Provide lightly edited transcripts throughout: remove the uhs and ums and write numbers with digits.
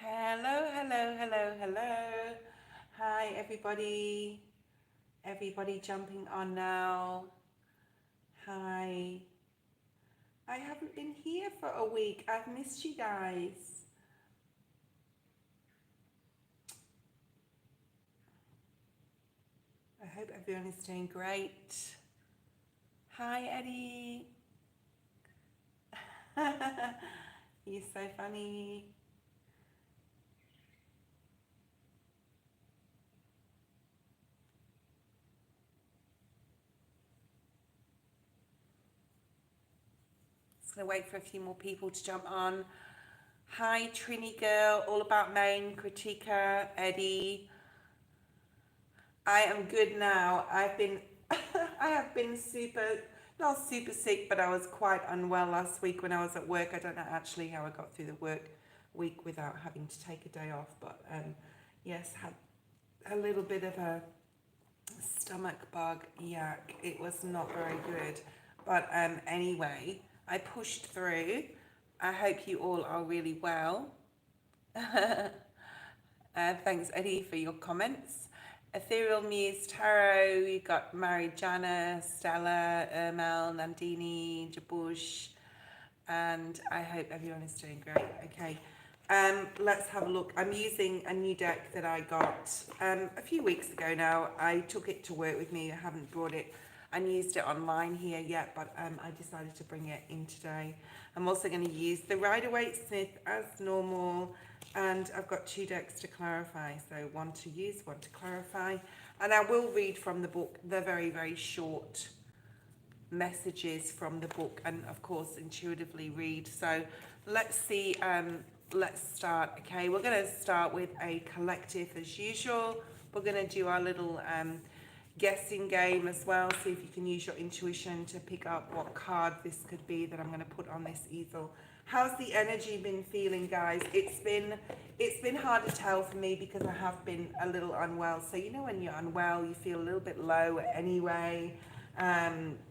Hello, hello, hello, hello. Hi, everybody. Everybody jumping on now. Hi. I haven't been here for a week. I've missed you guys. I hope everyone is doing great. Hi, Eddie. You're so funny. Just gonna wait for a few more people to jump on. Hi, Trini girl, all about Marilyn and Critica, Eddie. I am good now. I've been, I have been not super sick, but I was quite unwell last week when I was at work. I don't know actually how I got through the work week without having to take a day off, but yes, had a little bit of a stomach bug. Yuck. It was not very good. But anyway, I pushed through. I hope you all are really well. Thanks, Eddie, for your comments. Ethereal Muse Tarot, you got married Janna, Stella, Ermel, Nandini, Jabush, and I hope everyone is doing great. Okay, let's have a look. I'm using a new deck that I got a few weeks ago now. I took it to work with me. I haven't brought it and used it online here yet, but I decided to bring it in today. I'm also going to use the Rider-Waite-Smith as normal, and I've got two decks to clarify, so one to use, one to clarify, and I will read from the book the very, very short messages from the book, and of course intuitively read. So let's see, let's start. Okay, we're going to start with a collective as usual. We're going to do our little guessing game as well. See if you can use your intuition to pick up what card this could be that I'm going to put on this easel. How's the energy been feeling, guys? It's been hard to tell for me because I have been a little unwell. So you know when you're unwell, you feel a little bit low anyway.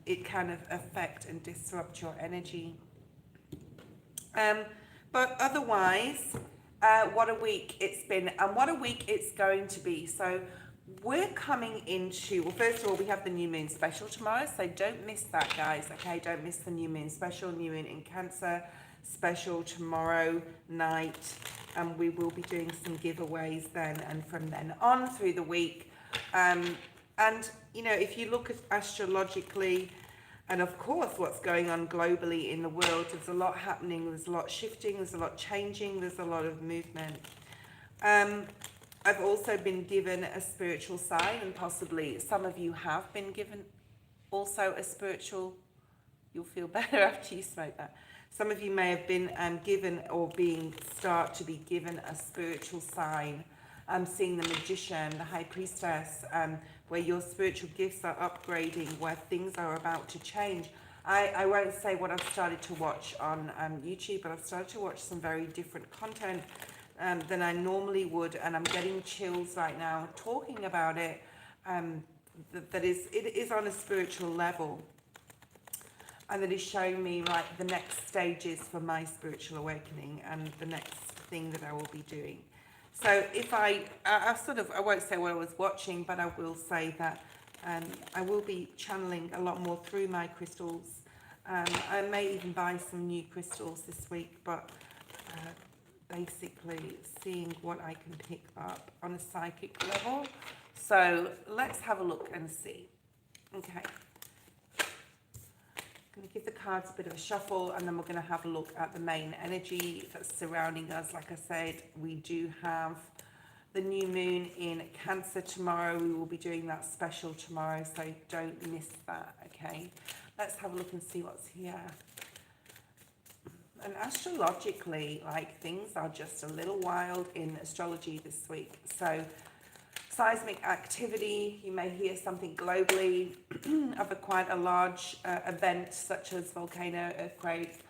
It kind of affect and disrupt your energy. But otherwise, what a week it's been, and what a week it's going to be. So we're coming into, well, first of all, we have the new moon special tomorrow, so don't miss that, guys. Okay, don't miss the new moon special, new moon in Cancer special tomorrow night, and we will be doing some giveaways then and from then on through the week. And you know, if you look at astrologically, and of course what's going on globally in the world, there's a lot happening, there's a lot shifting, there's a lot changing, there's a lot of movement. I've also been given a spiritual sign, and possibly some of you have been given also a spiritual, you'll feel better after you smoke that. Some of you may have been given or start to be given a spiritual sign. I'm seeing the Magician, the High Priestess, where your spiritual gifts are upgrading, where things are about to change. I won't say what I've started to watch on YouTube, but I've started to watch some very different content than I normally would, and I'm getting chills right now talking about it. It is on a spiritual level, and that is showing me like the next stages for my spiritual awakening and the next thing that I will be doing. So if I won't say what I was watching, but I will say that I will be channeling a lot more through my crystals. I may even buy some new crystals this week, but basically seeing what I can pick up on a psychic level. So let's have a look and see. Okay. I'm going to give the cards a bit of a shuffle, and then we're going to have a look at the main energy that's surrounding us. Like I said, we do have the new moon in Cancer tomorrow. We will be doing that special tomorrow, so don't miss that, okay? Let's have a look and see what's here. And astrologically, like, things are just a little wild in astrology this week. So seismic activity, you may hear something globally of quite a large event such as volcano, earthquake.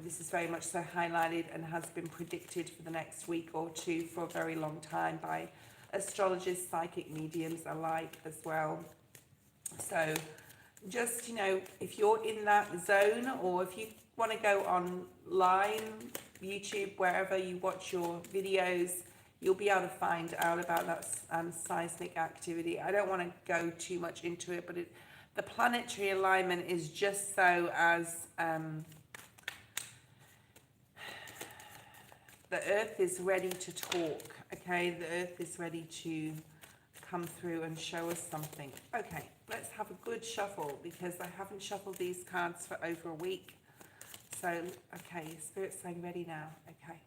This is very much so highlighted and has been predicted for the next week or two for a very long time by astrologers, psychic mediums alike as well. So just, you know, if you're in that zone, or if you want to go online YouTube, wherever you watch your videos, you'll be able to find out about that seismic activity. I don't want to go too much into it, but the planetary alignment is just so as the earth is ready to talk, okay? The earth is ready to come through and show us something. Okay, let's have a good shuffle because I haven't shuffled these cards for over a week. So, okay, Spirit's saying ready now, okay.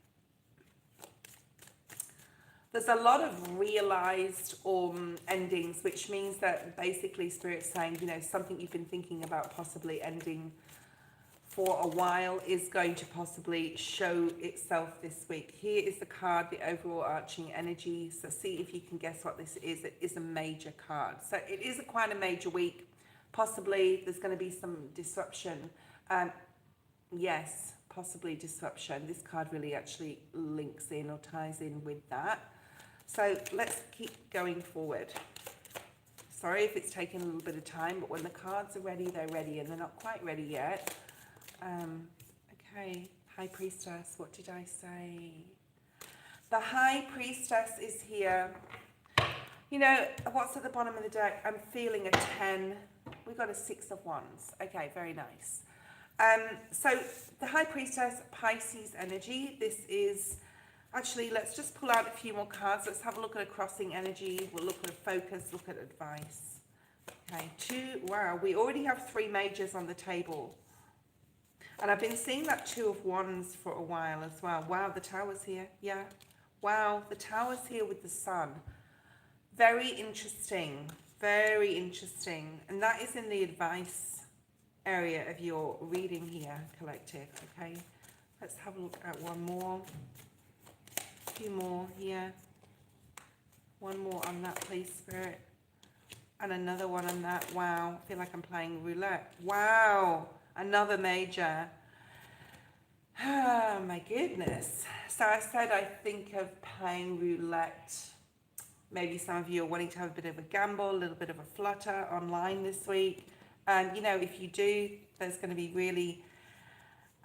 There's a lot of realized endings, which means that basically Spirit's saying, you know, something you've been thinking about possibly ending for a while is going to possibly show itself this week. Here is the card, the overall arching energy. So see if you can guess what this is. It is a major card. So it is quite a major week. Possibly there's going to be some disruption. Yes, possibly disruption. This card really actually links in or ties in with that. So let's keep going forward. Sorry if it's taking a little bit of time, but when the cards are ready, they're ready, and they're not quite ready yet. Okay, High Priestess, what did I say? The High Priestess is here. You know, what's at the bottom of the deck? I'm feeling a 10. We got a 6 of Wands. Okay, very nice. So the High Priestess, Pisces energy. This is, actually, let's just pull out a few more cards. Let's have a look at a crossing energy. We'll look at a focus, look at advice. Okay, 2, wow, we already have 3 majors on the table. And I've been seeing that 2 of Wands for a while as well. Wow, the Tower's here. Yeah. Wow, the Tower's here with the Sun. Very interesting. Very interesting. And that is in the advice area of your reading here, collective. Okay. Let's have a look at one more. A few more here. One more on that, please, Spirit. And another one on that. Wow. I feel like I'm playing roulette. Wow. Another major. Oh my goodness. So I said I think of playing roulette. Maybe some of you are wanting to have a bit of a gamble, a little bit of a flutter online this week. And you know, if you do, there's going to be really,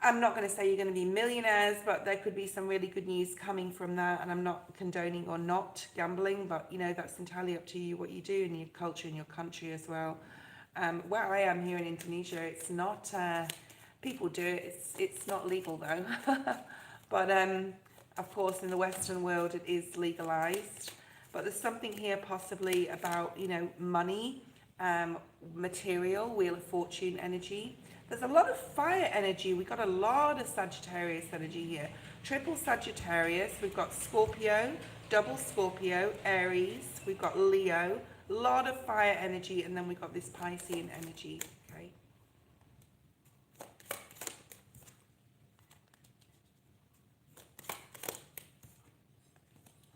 I'm not going to say you're going to be millionaires, but there could be some really good news coming from that. And I'm not condoning or not gambling, but you know, that's entirely up to you what you do in your culture, in your country as well. Where I am here in Indonesia, it's not, people do it, it's not legal though. But of course in the Western world it is legalized. But there's something here possibly about, you know, money, material, Wheel of Fortune energy. There's a lot of fire energy. We've got a lot of Sagittarius energy here. Triple Sagittarius, we've got Scorpio, double Scorpio, Aries, we've got Leo. A lot of fire energy, and then we've got this Piscean energy, okay?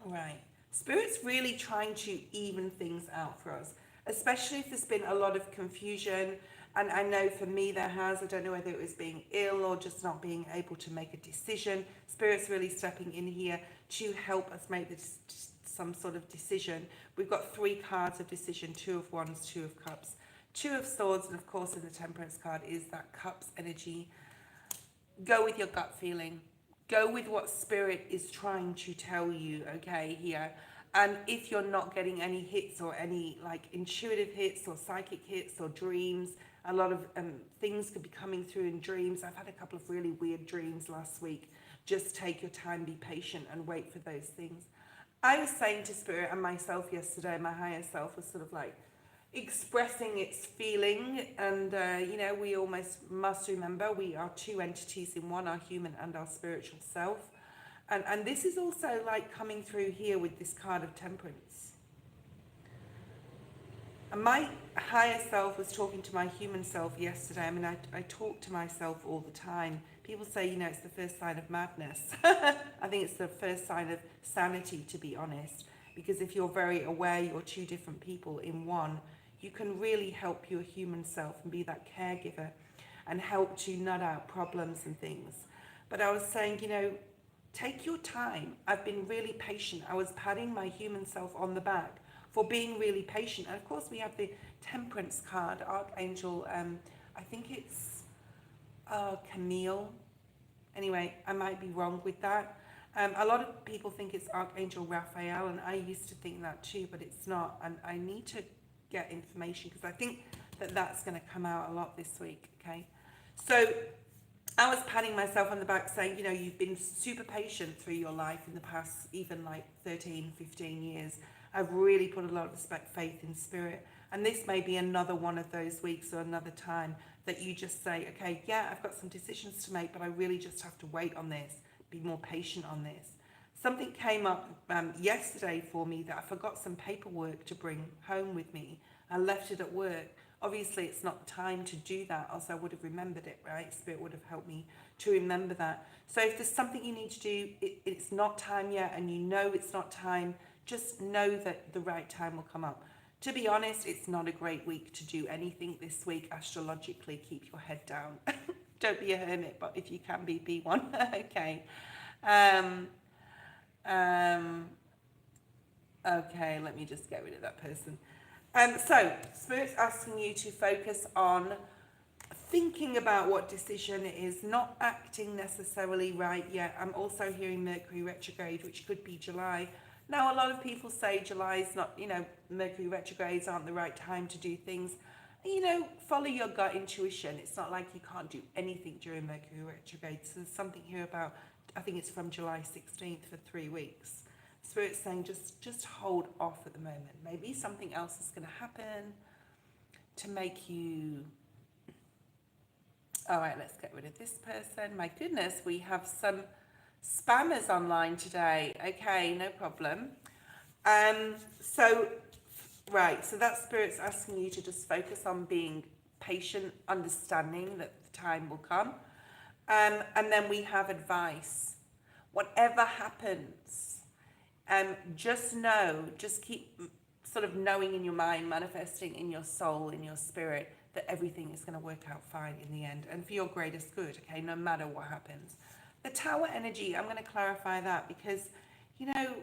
All right. Spirit's really trying to even things out for us, especially if there's been a lot of confusion. And I know for me there has. I don't know whether it was being ill or just not being able to make a decision. Spirit's really stepping in here to help us make this some sort of decision. We've got 3 cards of decision, 2 of Wands, 2 of Cups, 2 of Swords, and of course in the Temperance card is that Cups energy. Go with your gut feeling. Go with what Spirit is trying to tell you, okay, here. And if you're not getting any hits or any like intuitive hits or psychic hits or dreams, a lot of things could be coming through in dreams. I've had a couple of really weird dreams last week. Just take your time, be patient, and wait for those things. I was saying to Spirit and myself yesterday, my higher self was sort of like expressing its feeling. And, you know, we almost must remember we are 2 entities in one, our human and our spiritual self. And this is also like coming through here with this card of Temperance. And my higher self was talking to my human self yesterday. I mean, I talk to myself all the time. People say, you know, it's the first sign of madness. I think it's the first sign of sanity, to be honest. Because if you're very aware you're 2 different people in one, you can really help your human self and be that caregiver and help to nut out problems and things. But I was saying, you know, take your time. I've been really patient. I was patting my human self on the back for being really patient. And of course we have the Temperance card, Archangel, I think it's Camille. Anyway, I might be wrong with that. A lot of people think it's Archangel Raphael, and I used to think that too, but it's not. And I need to get information because I think that that's going to come out a lot this week, okay? So I was patting myself on the back saying, you know, you've been super patient through your life in the past, even like 13, 15 years. I've really put a lot of respect, faith in spirit. And this may be another one of those weeks or another time that you just say, okay, yeah, I've got some decisions to make, but I really just have to wait on this, be more patient on this. Something came up yesterday for me that I forgot some paperwork to bring home with me. I left it at work. Obviously, it's not time to do that, else I would have remembered it, right? Spirit would have helped me to remember that. So if there's something you need to do, it's not time yet, and you know it's not time, just know that the right time will come up. To be honest, it's not a great week to do anything this week. Astrologically, keep your head down. Don't be a hermit, but if you can be one. Okay. Okay, let me just get rid of that person. So, Spirit's asking you to focus on thinking about what decision it is, not acting necessarily right yet. I'm also hearing Mercury retrograde, which could be July. Now, a lot of people say July is not, you know, Mercury retrogrades aren't the right time to do things. You know, follow your gut intuition. It's not like you can't do anything during Mercury retrograde. So there's something here about, I think it's from July 16th for 3 weeks. Spirit's saying just hold off at the moment. Maybe something else is going to happen to make you... All right, let's get rid of this person. My goodness, we have some spammers online today. Okay, no problem. So that's Spirit's asking you to just focus on being patient, understanding that the time will come. And then we have advice. Whatever happens, just know, just keep sort of knowing in your mind, manifesting in your soul, in your spirit, that everything is going to work out fine in the end and for your greatest good, okay, no matter what happens. The Tower energy, I'm going to clarify that because, you know,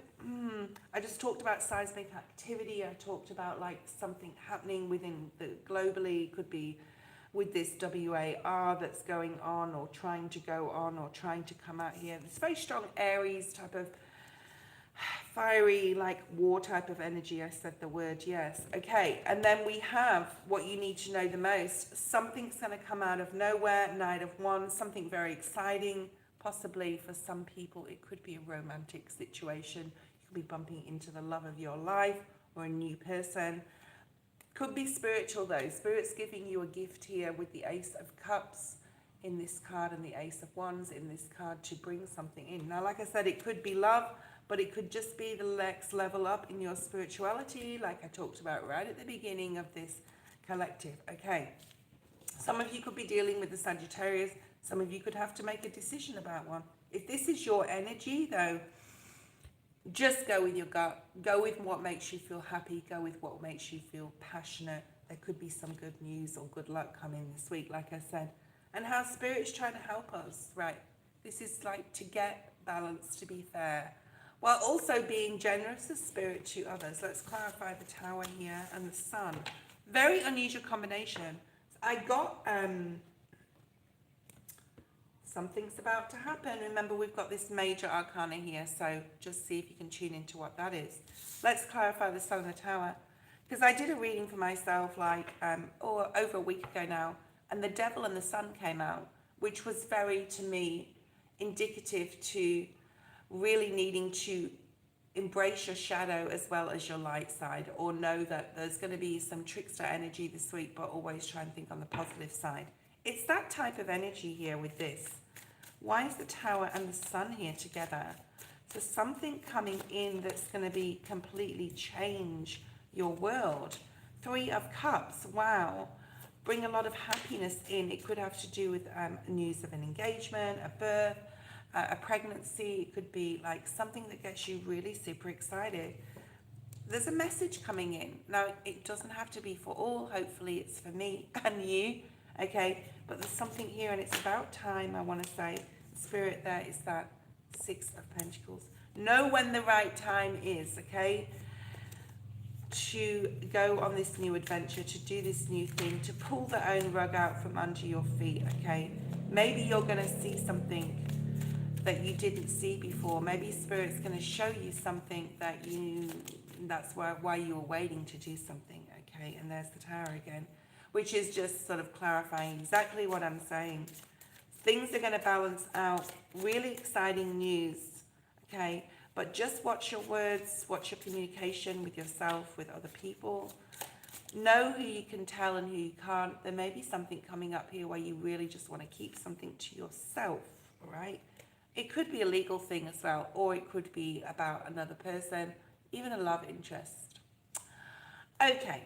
I just talked about seismic activity. I talked about like something happening within the globally, could be with this WAR that's going on or trying to go on or trying to come out here. It's very strong Aries type of fiery, like war type of energy. I said the word, yes. Okay, and then we have what you need to know the most. Something's going to come out of nowhere, Knight of Wands, something very exciting. Possibly for some people, it could be a romantic situation. You could be bumping into the love of your life or a new person. Could be spiritual though. Spirit's giving you a gift here with the Ace of Cups in this card and the Ace of Wands in this card to bring something in. Now, like I said, it could be love, but it could just be the next level up in your spirituality, like I talked about right at the beginning of this collective. Okay. Some of you could be dealing with the Sagittarius. Some of you could have to make a decision about one. If this is your energy, though, just go with your gut. Go with what makes you feel happy. Go with what makes you feel passionate. There could be some good news or good luck coming this week, like I said. And how Spirit's trying to help us, right? This is like to get balance, to be fair, while also being generous as Spirit to others. Let's clarify the Tower here and the Sun. Very unusual combination. I got... something's about to happen. Remember, we've got this major arcana here, so just see if you can tune into what that is. Let's clarify the Sun and the Tower, because I did a reading for myself like over a week ago now, and the Devil and the Sun came out, which was very, to me, indicative to really needing to embrace your shadow as well as your light side, or know that there's going to be some trickster energy this week, but always try and think on the positive side. It's that type of energy here with this. Why is the Tower and the Sun here together? So something coming in that's going to be completely change your world. 3 of Cups, wow. Bring a lot of happiness in. It could have to do with news of an engagement, a birth, a pregnancy. It could be like something that gets you really super excited. There's a message coming in. Now, it doesn't have to be for all. Hopefully it's for me and you. Okay, but there's something here, and it's about time, I want to say. Spirit, there is that 6 of Pentacles. Know when the right time is, okay, to go on this new adventure, to do this new thing, to pull the own rug out from under your feet, okay? Maybe you're going to see something that you didn't see before. Maybe Spirit's going to show you something that's why you were waiting to do something, okay? And there's the Tower again, which is just sort of clarifying exactly what I'm saying. Things are going to balance out. Really exciting news, okay? But just watch your words, watch your communication with yourself, with other people. Know who you can tell and who you can't. There may be something coming up here where you really just want to keep something to yourself, all right? It could be a legal thing as well, or it could be about another person, even a love interest. Okay,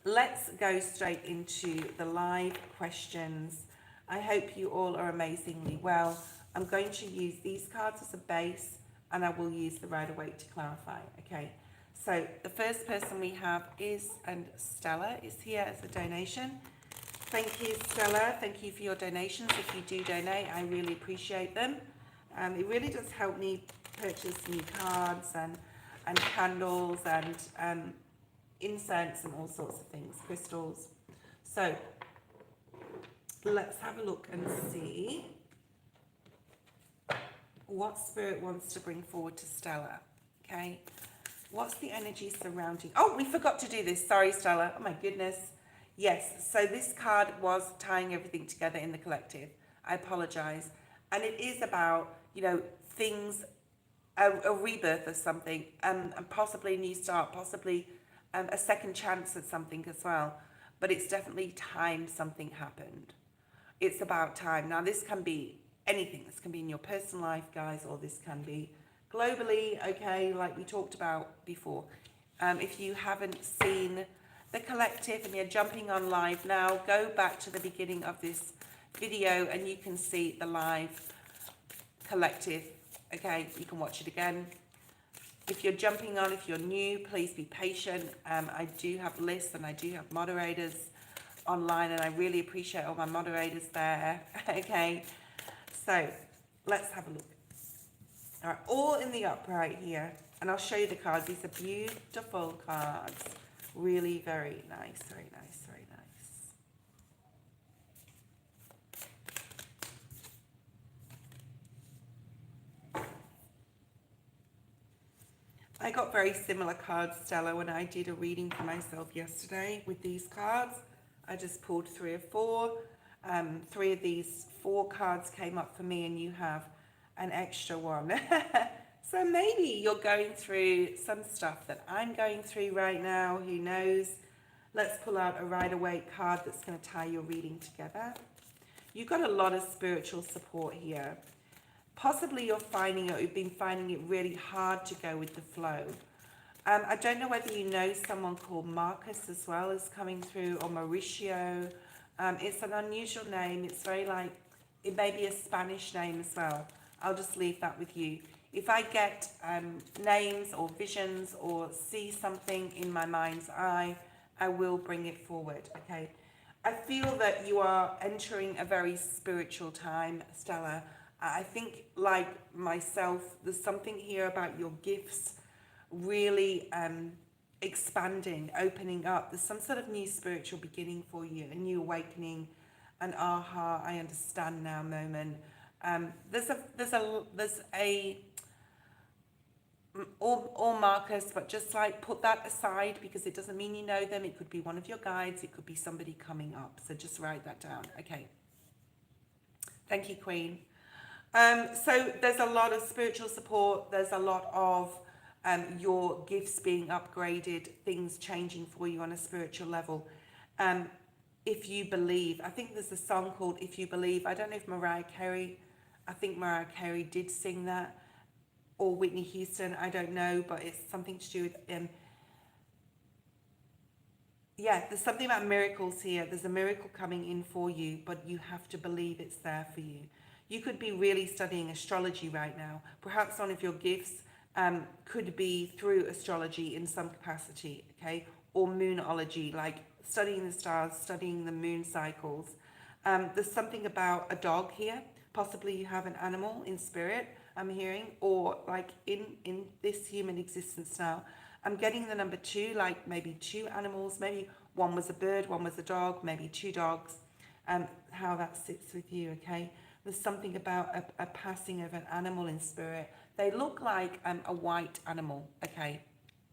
let's go straight into the live questions. I hope you all are amazingly well. I'm going to use these cards as a base, and I will use the Rider-Waite to clarify, okay? So the first person we have is, and Stella is here as a donation. Thank you, Stella. Thank you for your donations. If you do donate, I really appreciate them. It really does help me purchase new cards and candles and incense and all sorts of things, crystals. So let's have a look and see what Spirit wants to bring forward to Stella, okay? What's the energy surrounding? Oh, we forgot to do this. Sorry, Stella. Oh, my goodness. Yes, so this card was tying everything together in the collective. I apologize. And it is about, things, a rebirth of something, and possibly a new start, possibly a second chance at something as well. But it's definitely time something happened. It's about time. Now, this can be anything. This can be in your personal life, guys, or this can be globally, okay, like we talked about before. If you haven't seen the collective and you're jumping on live now, go back to the beginning of this video and you can see the live collective, okay? You can watch it again. If you're jumping on, if you're new, please be patient. I do have lists and I do have moderators online, and I really appreciate all my moderators there, okay? So let's have a look. All right, all in the upright here, and I'll show you the cards. These are beautiful cards. Really very nice, very nice, very nice. I got very similar cards, Stella, when I did a reading for myself yesterday with these cards. I just pulled 3 or 4. 3 of these 4 cards came up for me, and you have an extra one. So maybe you're going through some stuff that I'm going through right now. Who knows? Let's pull out a Rider-Waite card that's going to tie your reading together. You've got a lot of spiritual support here. Possibly you've been finding it really hard to go with the flow. I don't know whether you know someone called Marcus as well is coming through, or Mauricio. It's an unusual name. It's very it may be a Spanish name as well. I'll just leave that with you. If I get names or visions or see something in my mind's eye, I will bring it forward, okay? I feel that you are entering a very spiritual time, Stella. I think, like myself, there's something here about your gifts really expanding, opening up. There's some sort of new spiritual beginning for you, a new awakening, an aha, I understand now moment. Or Marcus, but just put that aside, because it doesn't mean you know them. It could be one of your guides. It could be somebody coming up. So just write that down. Okay. Thank you, Queen. So there's a lot of spiritual support. There's a lot of your gifts being upgraded, things changing for you on a spiritual level. If you believe, I think there's a song called If You Believe. I don't know if Mariah Carey did sing that, or Whitney Houston, I don't know, but it's something to do with, there's something about miracles here. There's a miracle coming in for you, but you have to believe it's there for you. You could be really studying astrology right now. Perhaps one of your gifts could be through astrology in some capacity, okay? Or moonology, like studying the stars, studying the moon cycles. There's something about a dog here. Possibly you have an animal in spirit, I'm hearing, or in this human existence now. I'm getting the number 2, like maybe 2 animals, maybe one was a bird, one was a dog, maybe 2 dogs, how that sits with you, okay? There's something about a passing of an animal in spirit. They look like a white animal. Okay,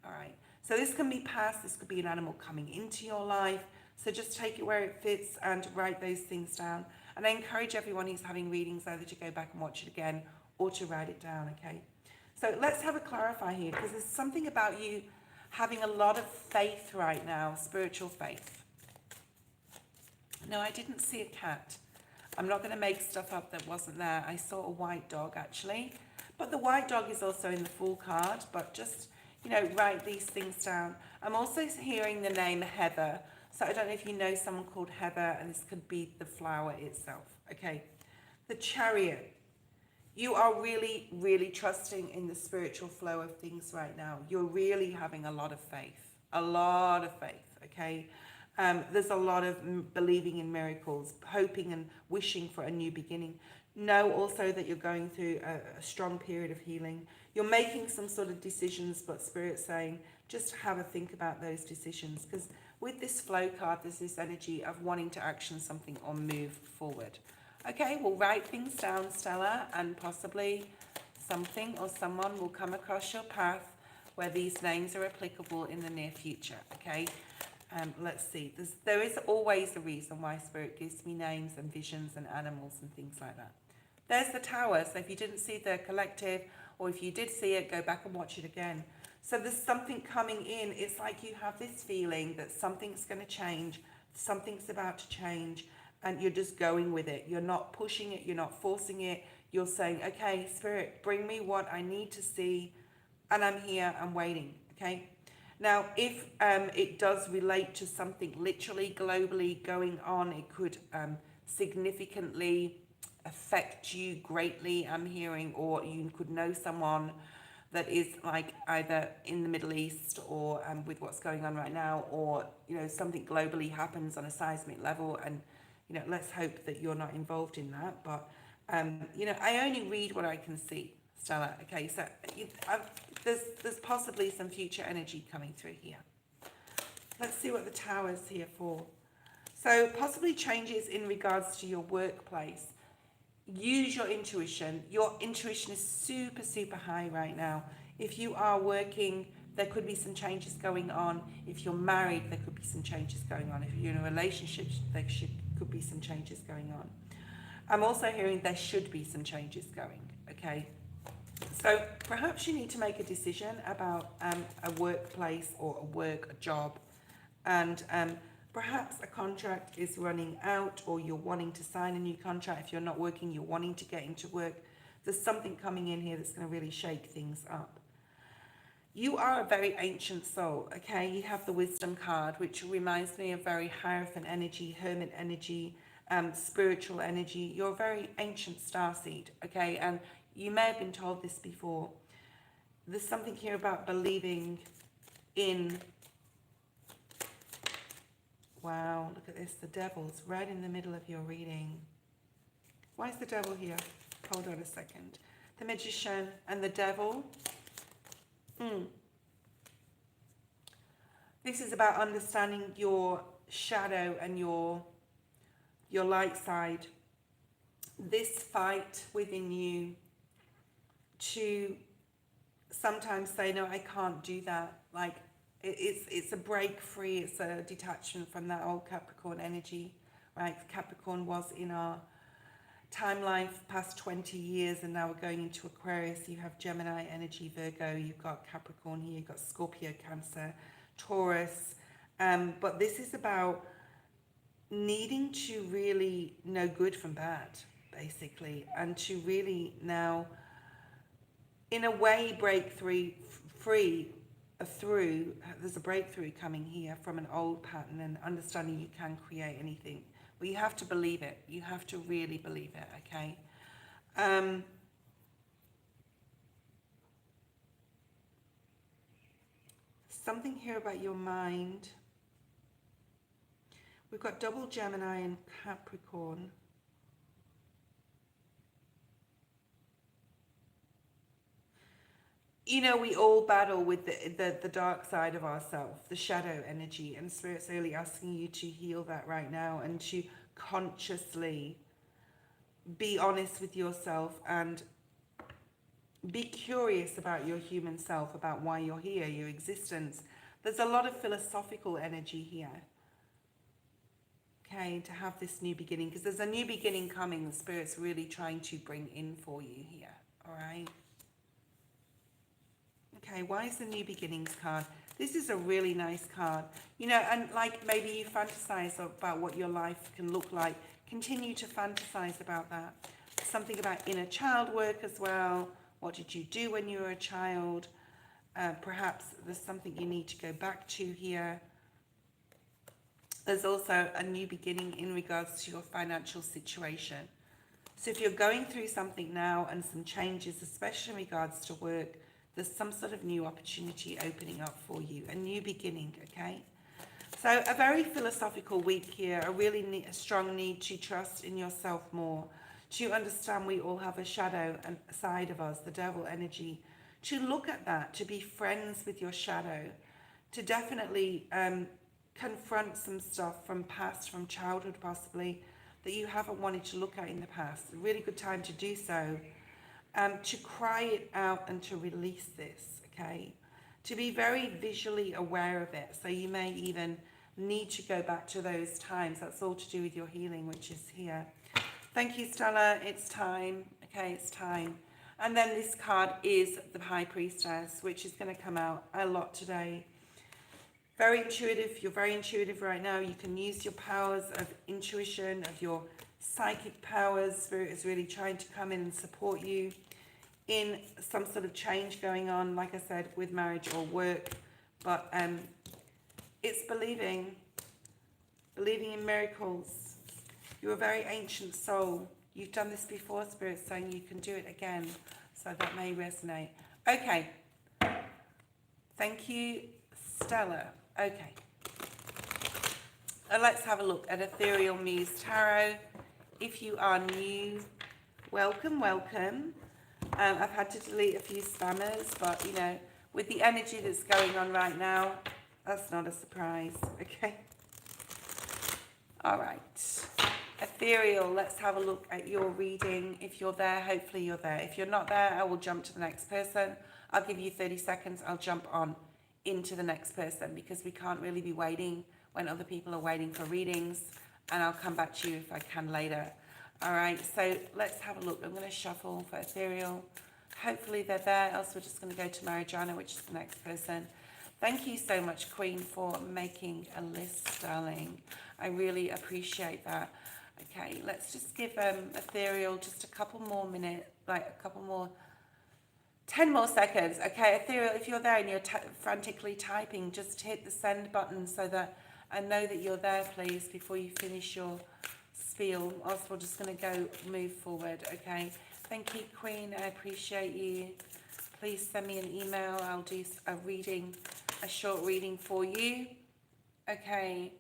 all right. So this can be past. This could be an animal coming into your life. So just take it where it fits and write those things down. And I encourage everyone who's having readings either to go back and watch it again or to write it down. Okay. So let's have a clarify here, because there's something about you having a lot of faith right now, spiritual faith. No, I didn't see a cat. I'm not going to make stuff up that wasn't there. I saw a white dog actually, but the white dog is also in the Fool card, but just, you know, write these things down. I'm also hearing the name Heather. So I don't know if you know someone called Heather, and this could be the flower itself. Okay. The Chariot. You are really, really trusting in the spiritual flow of things right now. You're really having a lot of faith. A lot of faith, okay? There's a lot of believing in miracles, hoping and wishing for a new beginning. Know also that you're going through a strong period of healing. You're making some sort of decisions, but Spirit's saying just have a think about those decisions, because with this flow card, there's this energy of wanting to action something or move forward. Okay, we'll write things down, Stella, and possibly something or someone will come across your path where these names are applicable in the near future, okay? Let's see. There is always a reason why Spirit gives me names and visions and animals and things like that. There's the Tower. So if you didn't see the collective, or if you did see it, go back and watch it again. So there's something coming in. It's like you have this feeling that something's going to change, something's about to change, and you're just going with it. You're not pushing it, you're not forcing it. You're saying, okay, Spirit, bring me what I need to see, and I'm here, I'm waiting, okay? Now, if it does relate to something literally globally going on, it could significantly affect you greatly, I'm hearing, or you could know someone that is like either in the Middle East or with what's going on right now, or, you know, something globally happens on a seismic level, and, you know, let's hope that you're not involved in that. But, you know, I only read what I can see, Stella. Okay, so there's possibly some future energy coming through here. Let's see what the Tower's here for. So possibly changes in regards to your workplace. Use your intuition. Your intuition is super, super high right now. If you are working, there could be some changes going on. If you're married, there could be some changes going on. If you're in a relationship, there could be some changes going on. I'm also hearing there should be some changes going, okay? So perhaps you need to make a decision about a workplace or a job, and perhaps a contract is running out, or you're wanting to sign a new contract. If you're not working, you're wanting to get into work. There's something coming in here that's going to really shake things up. You are a very ancient soul, okay? You have the Wisdom card, which reminds me of very Hierophant energy, Hermit energy, spiritual energy. You're a very ancient starseed, okay? And you may have been told this before. There's something here about believing in... Wow, look at this. The Devil's right in the middle of your reading. Why is the Devil here? Hold on a second. The Magician and the Devil. This is about understanding your shadow and your light side. This fight within you to sometimes say, no, I can't do that. Like, it's a break free, it's a detachment from that old Capricorn energy, right? Capricorn was in our timeline for past 20 years, and now we're going into Aquarius. You have Gemini energy, Virgo, you've got Capricorn here, you've got Scorpio, Cancer, Taurus. But this is about needing to really know good from bad, basically, and to really now, in a way, break through. There's a breakthrough coming here from an old pattern, and understanding you can create anything. But you have to believe it. You have to really believe it, okay? Something here about your mind. We've got double Gemini and Capricorn. You know, we all battle with the dark side of ourselves, the shadow energy, and Spirit's really asking you to heal that right now and to consciously be honest with yourself and be curious about your human self, about why you're here, your existence. There's a lot of philosophical energy here. Okay, to have this new beginning, because there's a new beginning coming. The Spirit's really trying to bring in for you here. All right. Okay, why is the new beginnings card? This is a really nice card. You know, and like maybe you fantasize about what your life can look like. Continue to fantasize about that. Something about inner child work as well. What did you do when you were a child? Perhaps there's something you need to go back to here. There's also a new beginning in regards to your financial situation. So if you're going through something now and some changes, especially in regards to work, there's some sort of new opportunity opening up for you, a new beginning, okay? So a very philosophical week here, a really strong need to trust in yourself more, to understand we all have a shadow and side of us, the devil energy, to look at that, to be friends with your shadow, to definitely confront some stuff from past, from childhood possibly, that you haven't wanted to look at in the past. A really good time to do so. To cry it out and to release this, okay? To be very visually aware of it. So you may even need to go back to those times. That's all to do with your healing, which is here. Thank you, Stella. It's time. Okay, it's time. And then this card is the High Priestess, which is going to come out a lot today. Very intuitive. You're very intuitive right now. You can use your powers of intuition, of your psychic powers. Spirit is really trying to come in and support you in some sort of change going on, like I said, with marriage or work. But it's believing in miracles. You're a very ancient soul. You've done this before, Spirit saying you can do it again. So that may resonate. Okay. Thank you, Stella. Okay. Let's have a look at Ethereal Muse Tarot. If you are new, welcome, welcome. I've had to delete a few spammers, but you know, with the energy that's going on right now, that's not a surprise, okay? All right. Ethereal, let's have a look at your reading. If you're there, hopefully you're there. If you're not there, I will jump to the next person. I'll give you 30 seconds. I'll jump on into the next person because we can't really be waiting when other people are waiting for readings, and I'll come back to you if I can later. All right, so let's have a look. I'm going to shuffle for Ethereal. Hopefully they're there, else we're just going to go to Janna, which is the next person. Thank you so much, Queen, for making a list, darling. I really appreciate that. Okay, let's just give Ethereal just a couple more minutes, like a couple more, 10 more seconds. Okay, Ethereal, if you're there and you're frantically typing, just hit the send button so that I know that you're there, please, before you finish your spiel. Else we're just going to go move forward, okay? Thank you, Queen. I appreciate you. Please send me an email. I'll do a reading, a short reading for you. Okay.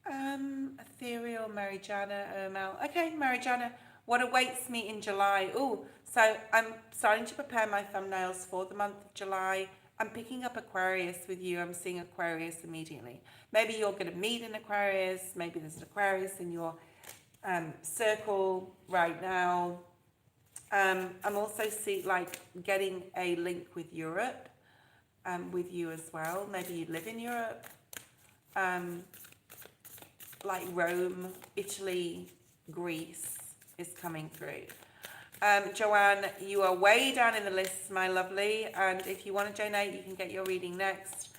Ethereal, Janna, okay, Janna, what awaits me in July? Oh, so I'm starting to prepare my thumbnails for the month of July. I'm picking up Aquarius with you. I'm seeing Aquarius immediately. Maybe you're going to meet an Aquarius. Maybe there's an Aquarius in your circle right now. I'm also getting a link with Europe with you as well. Maybe you live in Europe. Like Rome, Italy, Greece is coming through. Joanne, you are way down in the list, my lovely. And if you want to donate, you can get your reading next.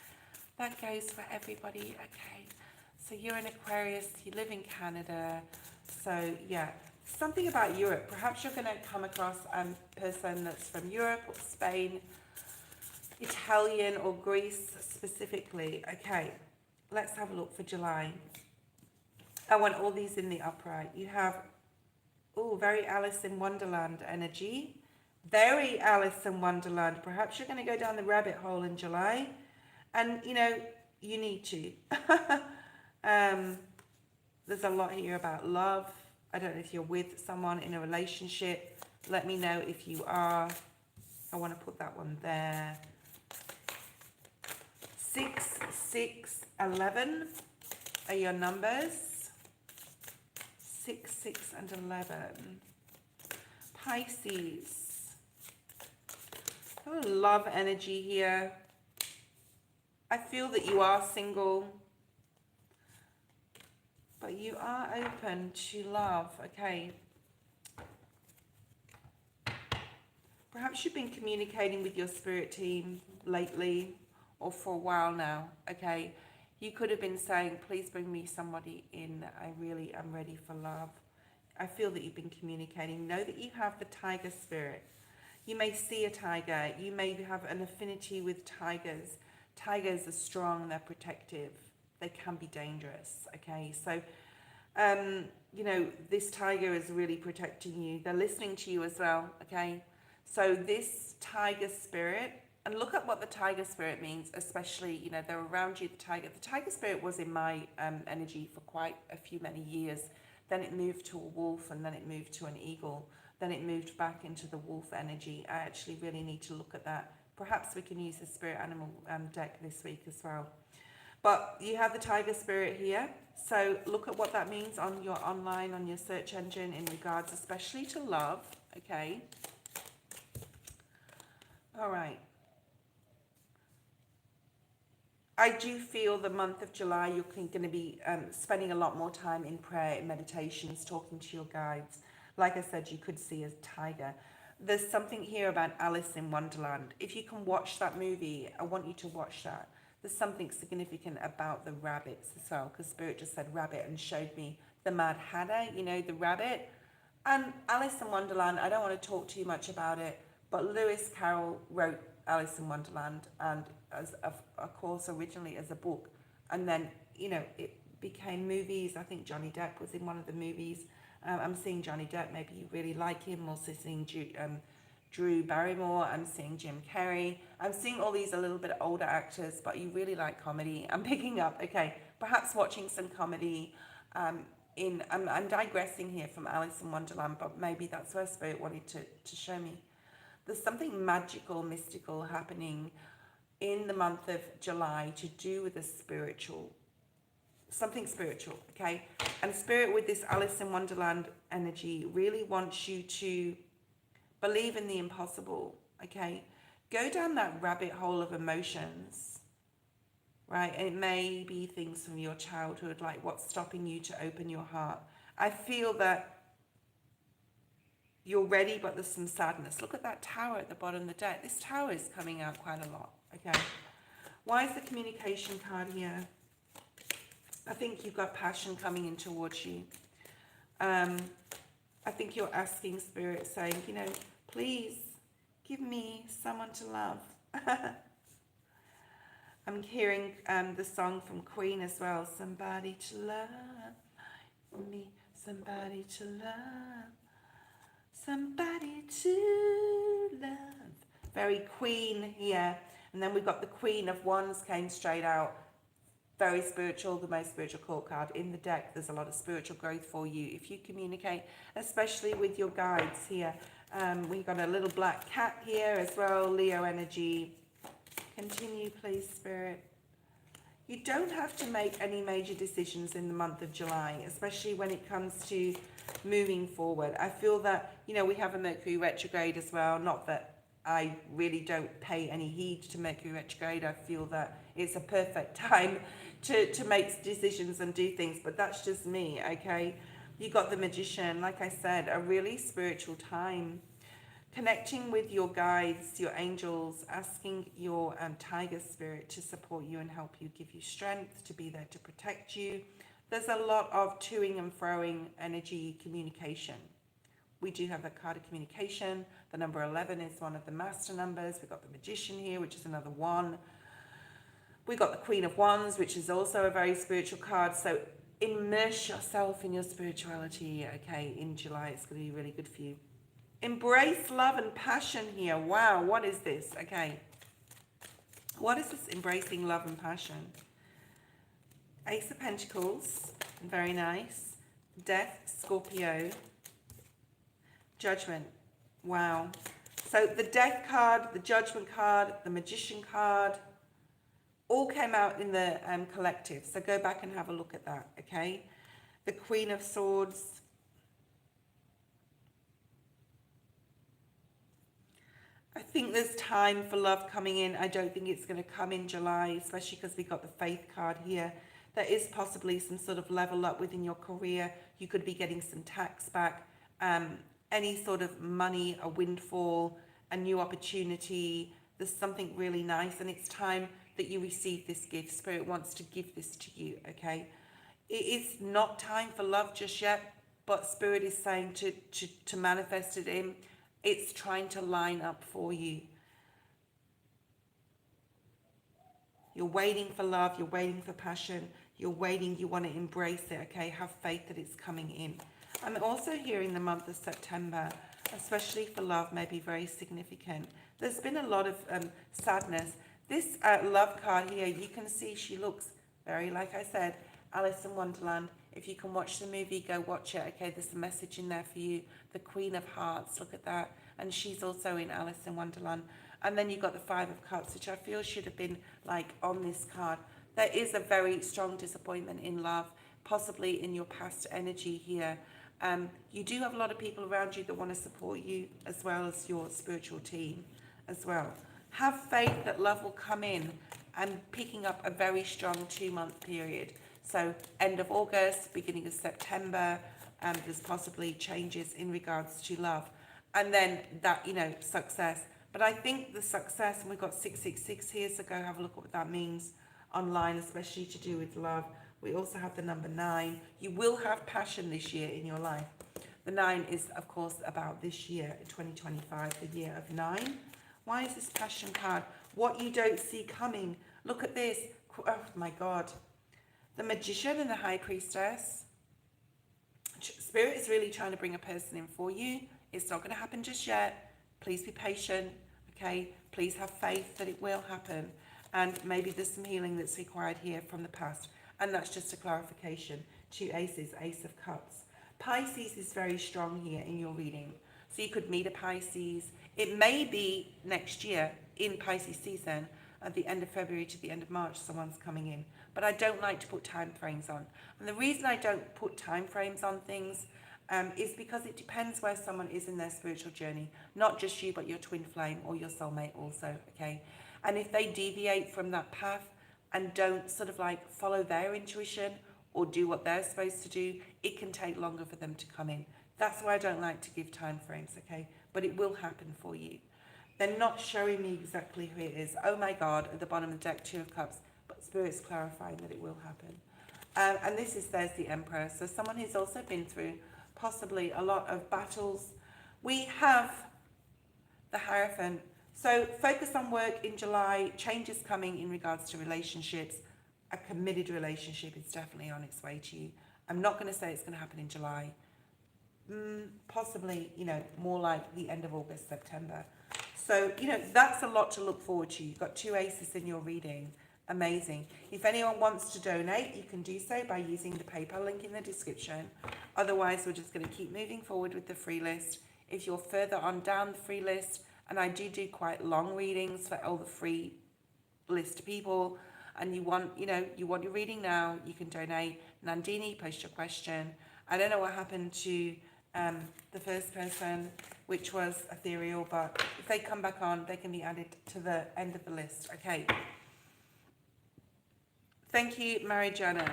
That goes for everybody. Okay. So you're an Aquarius. You live in Canada. So yeah, something about Europe. Perhaps you're going to come across a person that's from Europe or Spain, Italian or Greece specifically. Okay. Let's have a look for July. I want all these in the upright. You have, very Alice in Wonderland energy. Very Alice in Wonderland. Perhaps you're going to go down the rabbit hole in July. And, you know, you need to. There's a lot here about love. I don't know if you're with someone in a relationship. Let me know if you are. I want to put that one there. 6, 6, 11 are your numbers. 6, 6, and 11. Pisces. Oh, love energy here. I feel that you are single, but you are open to love, okay? Perhaps you've been communicating with your spirit team lately or for a while now, okay? You could have been saying, please bring me somebody in. I really am ready for love. I feel that you've been communicating. Know that you have the tiger spirit. You may see a tiger. You may have an affinity with tigers. Tigers are strong. They're protective. They can be dangerous, okay? So, you know, this tiger is really protecting you. They're listening to you as well, okay? So this tiger spirit, and look at what the tiger spirit means, especially, you know, they're around you, the tiger. The tiger spirit was in my energy for quite many years. Then it moved to a wolf, and then it moved to an eagle. Then it moved back into the wolf energy. I actually really need to look at that. Perhaps we can use the spirit animal deck this week as well. But you have the tiger spirit here. So look at what that means on your online, on your search engine in regards especially to love, okay? All right. I do feel the month of July you're going to be spending a lot more time in prayer, in meditations, talking to your guides. Like I said, you could see a tiger. There's something here about Alice in Wonderland. If you can watch that movie, I want you to watch that. There's something significant about the rabbits as well, because Spirit just said rabbit and showed me the Mad Hatter, you know, the rabbit. And Alice in Wonderland, I don't want to talk too much about it, but Lewis Carroll wrote Alice in Wonderland, and as of course originally as a book, and then, you know, it became movies. I think Johnny Depp was in one of the movies. I'm seeing Johnny Depp, maybe you really like him. Also seeing Drew Barrymore. I'm seeing Jim Carrey. I'm seeing all these a little bit older actors, but you really like comedy. I'm picking up, okay, perhaps watching some comedy. I'm digressing here from Alice in Wonderland, but maybe that's where Spirit wanted to show me. There's something magical, mystical happening in the month of July to do with the spiritual, something spiritual, okay? And Spirit, with this Alice in Wonderland energy, really wants you to believe in the impossible, okay? Go down that rabbit hole of emotions, right? And it may be things from your childhood, like what's stopping you to open your heart. I feel that you're ready, but there's some sadness. Look at that tower at the bottom of the deck. This tower is coming out quite a lot, okay? Why is the communication card here? I think you've got passion coming in towards you. I think you're asking Spirit, saying, you know, please give me someone to love. I'm hearing the song from Queen as well. Somebody to love me, somebody to love. Somebody to love. Very Queen here. And then we've got the Queen of Wands came straight out. Very spiritual, the most spiritual court card in the deck. There's a lot of spiritual growth for you if you communicate, especially with your guides here. We've got a little black cat here as well, Leo energy. Continue, please, Spirit. You don't have to make any major decisions in the month of July, especially when it comes to moving forward. I feel that, you know, we have a Mercury retrograde as well. Not that I really don't pay any heed to Mercury retrograde. I feel that it's a perfect time to make decisions and do things, but that's just me, okay? You got the Magician, like I said, a really spiritual time. Connecting with your guides, your angels, asking your tiger spirit to support you and help you, give you strength, to be there to protect you. There's a lot of toing and froing energy communication. We do have that card of communication. The number 11 is one of the master numbers. We've got the Magician here, which is another one. We've got the Queen of Wands, which is also a very spiritual card. So immerse yourself in your spirituality, okay? In July, it's going to be really good for you. Embrace love and passion here. Wow, what is this? Okay. What is this embracing love and passion? Ace of Pentacles, very nice. Death, Scorpio. Judgment, wow. So the Death card, the Judgment card, the Magician card, all came out in the collective. So go back and have a look at that, okay? The Queen of Swords. I think there's time for love coming in. I don't think it's going to come in July, especially because we got the Faith card here. There is possibly some sort of level up within your career. You could be getting some tax back, any sort of money, a windfall, a new opportunity. There's something really nice, and it's time that you receive this gift. Spirit wants to give this to you, okay? It is not time for love just yet, but Spirit is saying to manifest it in. It's trying to line up for you. You're waiting for love, you're waiting for passion, you're waiting, you want to embrace it, okay? Have faith that it's coming in. I'm also hearing the month of September, especially for love, may be very significant. There's been a lot of sadness. This love card here, you can see she looks very, like I said, Alice in Wonderland. If you can watch the movie, go watch it, okay? There's a message in there for you. The Queen of Hearts, look at that. And she's also in Alice in Wonderland. And then you've got the Five of Cups, which I feel should have been like on this card. There is a very strong disappointment in love, possibly in your past energy here. You do have a lot of people around you that want to support you, as well as your spiritual team as well. Have faith that love will come in, and picking up a very strong 2-month period. So end of August, beginning of September, there's possibly changes in regards to love. And then that, success. But I think the success, and we've got 666 here, so go have a look at what that means online, especially to do with love. We also have the number 9. You will have passion this year in your life. The 9 is, of course, about this year, 2025, the year of 9. Why is this passion card? What you don't see coming. Look at this. Oh, my God. The Magician and the High Priestess. Spirit is really trying to bring a person in for you. It's not going to happen just yet. Please be patient, okay? Please have faith that it will happen. And maybe there's some healing that's required here from the past. And that's just a clarification. 2 aces, Ace of Cups. Pisces is very strong here in your reading. So you could meet a Pisces. It may be next year in Pisces season, at the end of February to the end of March, someone's coming in. But I don't like to put time frames on. And the reason I don't put time frames on things is because it depends where someone is in their spiritual journey. Not just you, but your twin flame or your soulmate also, okay? And if they deviate from that path and don't sort of like follow their intuition or do what they're supposed to do, it can take longer for them to come in. That's why I don't like to give time frames, okay? But it will happen for you. They're not showing me exactly who it is. Oh my God, at the bottom of the deck, 2 of Cups. But Spirit's clarifying that it will happen. And there's the Emperor. So someone who's also been through possibly a lot of battles. We have the Hierophant. So focus on work in July. Changes coming in regards to relationships. A committed relationship is definitely on its way to you. I'm not going to say it's going to happen in July. Possibly, more like the end of August, September. So, that's a lot to look forward to. You've got 2 aces in your reading. Amazing. If anyone wants to donate, you can do so by using the PayPal link in the description. Otherwise, we're just going to keep moving forward with the free list. If you're further on down the free list, and I do quite long readings for all the free list people, and you want your reading now, you can donate. Nandini, post your question. I don't know what happened to the first person, which was ethereal, but if they come back on, they can be added to the end of the list. Okay. Thank you, Janna.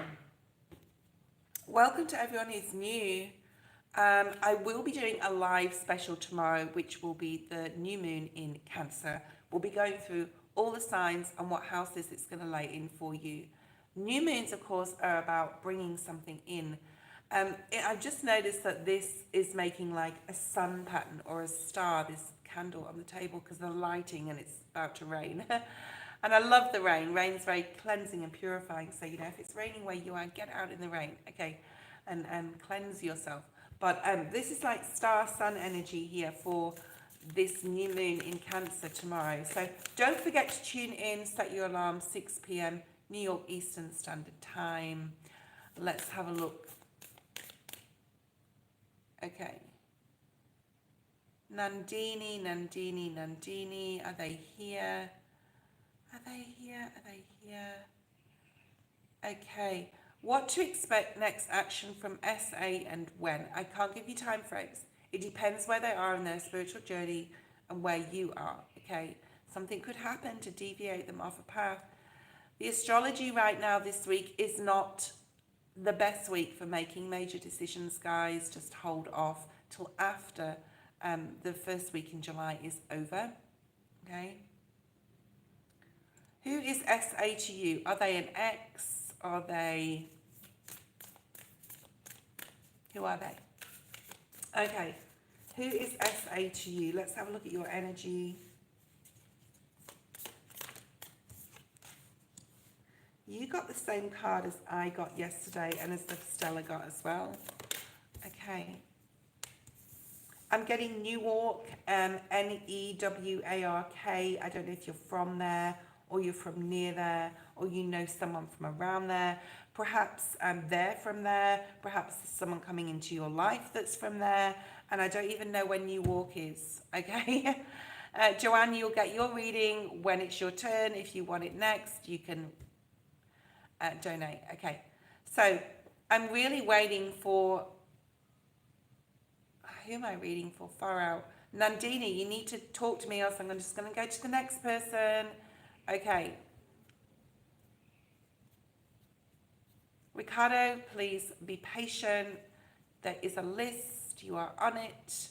Welcome to everyone who's new. I will be doing a live special tomorrow, which will be the new moon in Cancer. We'll be going through all the signs and what houses it's going to lay in for you. New moons, of course, are about bringing something in. I've just noticed that this is making like a sun pattern or a star, this candle on the table, because of the lighting, and it's about to rain. And I love the rain. Rain's very cleansing and purifying. So, if it's raining where you are, get out in the rain, okay, and cleanse yourself. But this is like star sun energy here for this new moon in Cancer tomorrow. So don't forget to tune in, set your alarm, 6 p.m. New York Eastern Standard Time. Let's have a look. Okay. Nandini, are they here? Are they here? Okay. What to expect next action from SA and when? I can't give you time frames. It depends where they are in their spiritual journey and where you are okay? Something could happen to deviate them off a path. The astrology right now this week is not the best week for making major decisions, guys. Just hold off till after the first week in July is over, okay? Who is SA to you? Are they an ex? Are they... Who are they? Okay, who is SA to you? Let's have a look at your energy. You got the same card as I got yesterday and as the Stella got as well. Okay. I'm getting Newark, Newark. I don't know if you're from there or you're from near there or you know someone from around there. Perhaps they're from there. Perhaps there's someone coming into your life that's from there. And I don't even know when Newark is, okay? Joanne, you'll get your reading when it's your turn. If you want it next, you can donate. Okay, so I'm really waiting for... Who am I reading for? Far out. Nandini, you need to talk to me, else I'm just going to go to the next person. Okay. Ricardo, please be patient. There is a list. You are on it.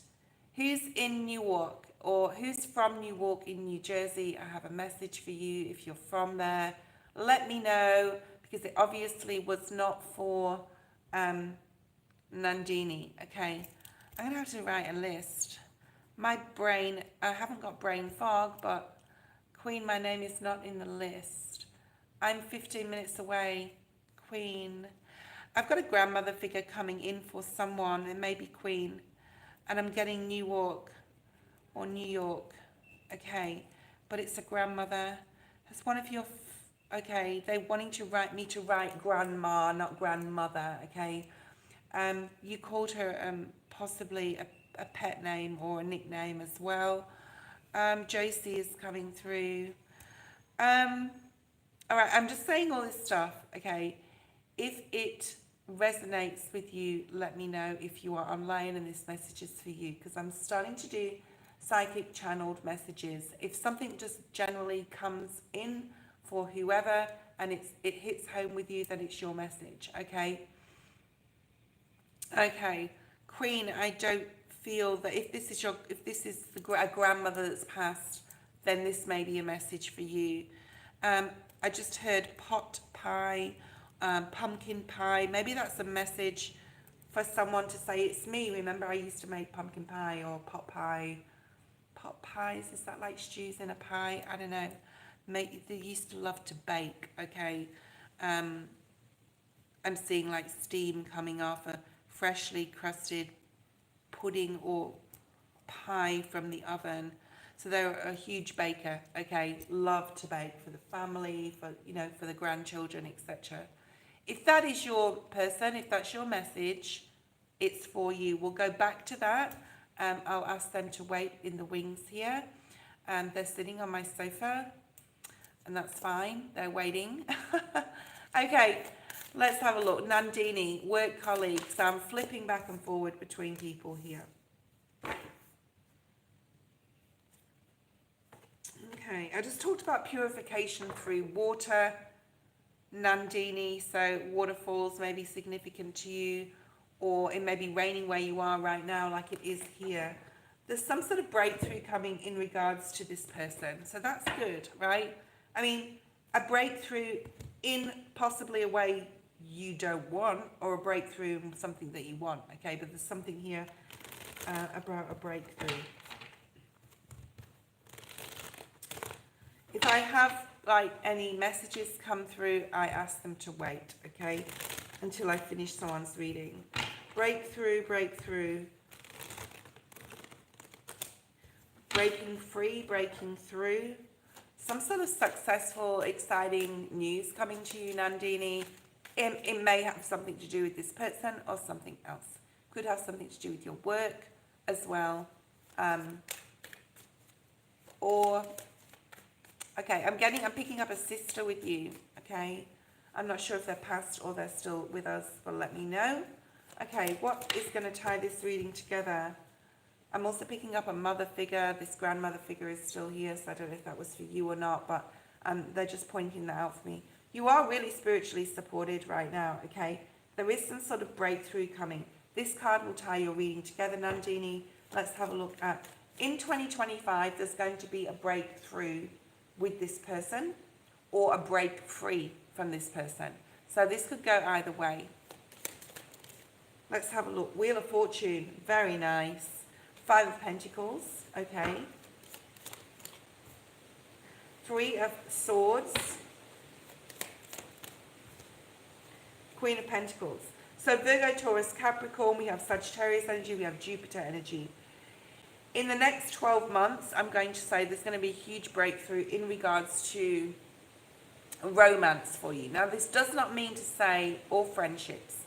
Who's in Newark or who's from Newark in New Jersey? I have a message for you. If you're from there, let me know, because it obviously was not for Nandini. Okay. I'm going to have to write a list. My brain, I haven't got brain fog, but Queen, my name is not in the list. I'm 15 minutes away. Queen. I've got a grandmother figure coming in for someone. It may be Queen. And I'm getting Newark or New York. Okay. But it's a grandmother. Has one of your... Okay. They're wanting to write me to write grandma, not grandmother. Okay. You called her... possibly a pet name or a nickname as well. Josie is coming through. All right, I'm just saying all this stuff, okay? If it resonates with you, let me know if you are online and this message is for you, because I'm starting to do psychic channeled messages. If something just generally comes in for whoever and it hits home with you, then it's your message, okay? Okay. Queen, I don't feel that if this is a grandmother that's passed, then this may be a message for you. I just heard pot pie, pumpkin pie. Maybe that's a message for someone to say, it's me. Remember, I used to make pumpkin pie or pot pie. Pot pies, is that like stews in a pie? I don't know. They used to love to bake, okay? I'm seeing like steam coming off a freshly crusted pudding or pie from the oven. So they're a huge baker, okay? Love to bake for the family, for, you know, for the grandchildren, etc. If that is your person, if that's your message, it's for you. We'll go back to that. I'll ask them to wait in the wings here. They're sitting on my sofa, and that's fine. They're waiting. Okay. Let's have a look. Nandini, work colleagues. So I'm flipping back and forward between people here. Okay, I just talked about purification through water. Nandini, so waterfalls may be significant to you, or it may be raining where you are right now like it is here. There's some sort of breakthrough coming in regards to this person. So that's good, right? I mean, a breakthrough in possibly a way you don't want, or a breakthrough in something that you want, okay? But there's something here about a breakthrough. If I have like any messages come through, I ask them to wait, okay, until I finish someone's reading. Breakthrough, breakthrough. Breaking free, breaking through. Some sort of successful, exciting news coming to you, Nandini. It may have something to do with this person or something else. Could have something to do with your work as well. Okay, I'm picking up a sister with you, okay? I'm not sure if they're past or they're still with us, but let me know. Okay, what is going to tie this reading together? I'm also picking up a mother figure. This grandmother figure is still here, so I don't know if that was for you or not, but they're just pointing that out for me. You are really spiritually supported right now, okay? There is some sort of breakthrough coming. This card will tie your reading together, Nandini. Let's have a look at, in 2025, there's going to be a breakthrough with this person or a break free from this person. So this could go either way. Let's have a look. Wheel of Fortune, very nice. Five of Pentacles, okay. Three of Swords. Queen of Pentacles. So Virgo, Taurus, Capricorn, we have Sagittarius energy, we have Jupiter energy. In the next 12 months, I'm going to say there's going to be a huge breakthrough in regards to romance for you. Now, this does not mean to say all friendships.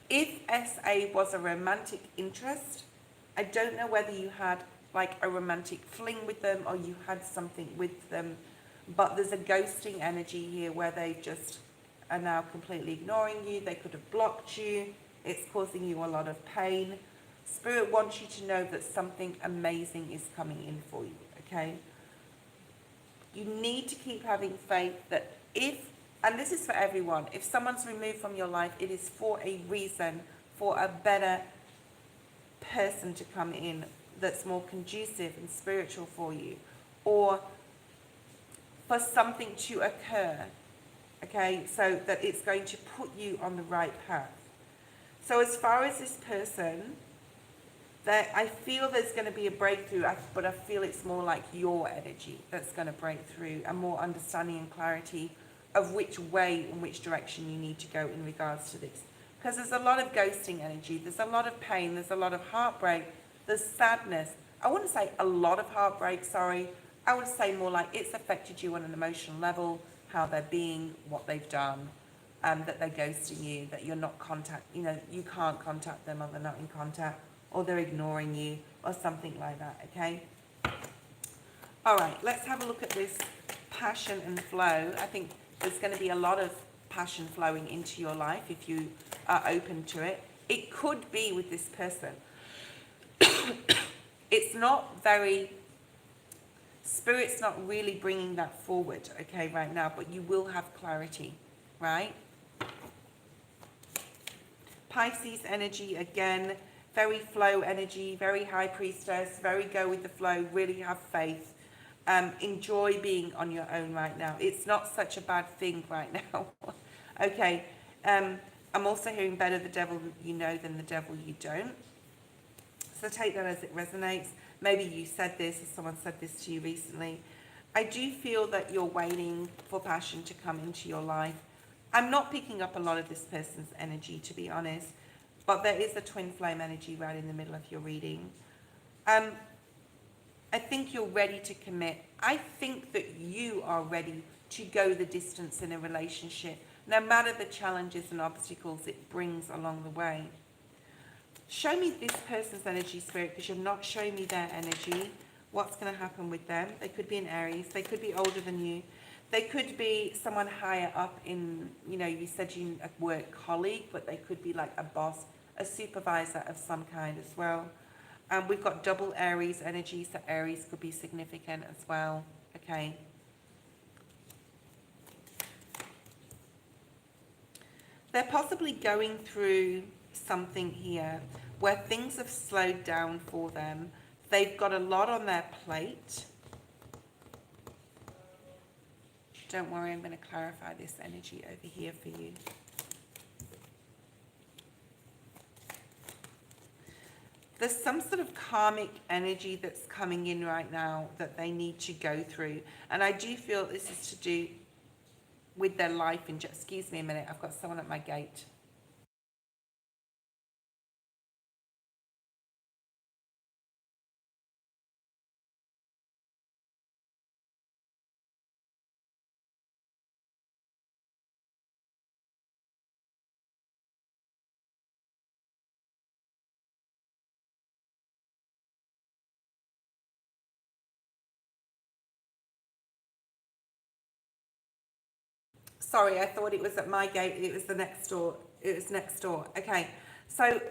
If SA was a romantic interest, I don't know whether you had like a romantic fling with them or you had something with them, but there's a ghosting energy here where they just are now completely ignoring you. They could have blocked you. It's causing you a lot of pain. Spirit wants you to know that something amazing is coming in for you, okay? You need to keep having faith that if, and this is for everyone, if someone's removed from your life, it is for a reason, for a better person to come in that's more conducive and spiritual for you, or for something to occur, okay, so that it's going to put you on the right path. So as far as this person, that I feel there's going to be a breakthrough, but I feel it's more like your energy that's going to break through, and more understanding and clarity of which way and which direction you need to go in regards to this. Because there's a lot of ghosting energy, there's a lot of pain, there's a lot of heartbreak, there's sadness. I wouldn't say a lot of heartbreak, sorry. I would say more like it's affected you on an emotional level, how they're being, what they've done, that they're ghosting you, that you're not you can't contact them, or they're not in contact, or they're ignoring you, or something like that, okay? All right, let's have a look at this passion and flow. I think there's going to be a lot of passion flowing into your life if you are open to it. It could be with this person. It's not very, Spirit's not really bringing that forward, okay, right now, but you will have clarity, right? Pisces energy, again, very flow energy, very high priestess, very go with the flow, really have faith. Enjoy being on your own right now. It's not such a bad thing right now. Okay. I'm also hearing better the devil you know than the devil you don't. So take that as it resonates. Maybe you said this, or someone said this to you recently. I do feel that you're waiting for passion to come into your life. I'm not picking up a lot of this person's energy, to be honest, but there is a twin flame energy right in the middle of your reading. I think you're ready to commit. I think that you are ready to go the distance in a relationship, no matter the challenges and obstacles it brings along the way. Show me this person's energy, Spirit, because you're not showing me their energy. What's going to happen with them? They could be an Aries. They could be older than you. They could be someone higher up in, you said you a work colleague, but they could be like a boss, a supervisor of some kind as well. We've got double Aries energy, so Aries could be significant as well. Okay. They're possibly going through something here where things have slowed down for them. They've got a lot on their plate. Don't worry, I'm going to clarify this energy over here for you. There's some sort of karmic energy that's coming in right now that they need to go through. And I do feel this is to do with their life. Excuse me a minute, I've got someone at my gate. Sorry, I thought it was at my gate. It was the next door. It was next door. Okay. So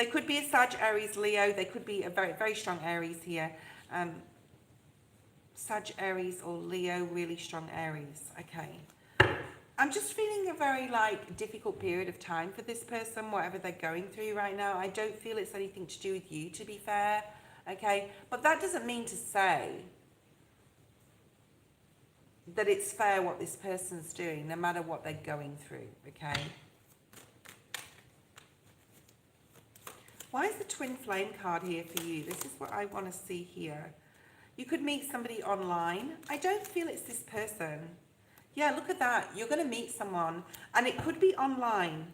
They could be a Sag, Aries, Leo. They could be a very, very strong Aries here. Sag, Aries, or Leo, really strong Aries. Okay. I'm just feeling a very, like, difficult period of time for this person, whatever they're going through right now. I don't feel it's anything to do with you, to be fair. Okay. But that doesn't mean to say that it's fair what this person's doing, no matter what they're going through. Okay. Why is the twin flame card here for you? This is what I want to see here. You could meet somebody online. I don't feel it's this person. Yeah, look at that. You're going to meet someone, and it could be online.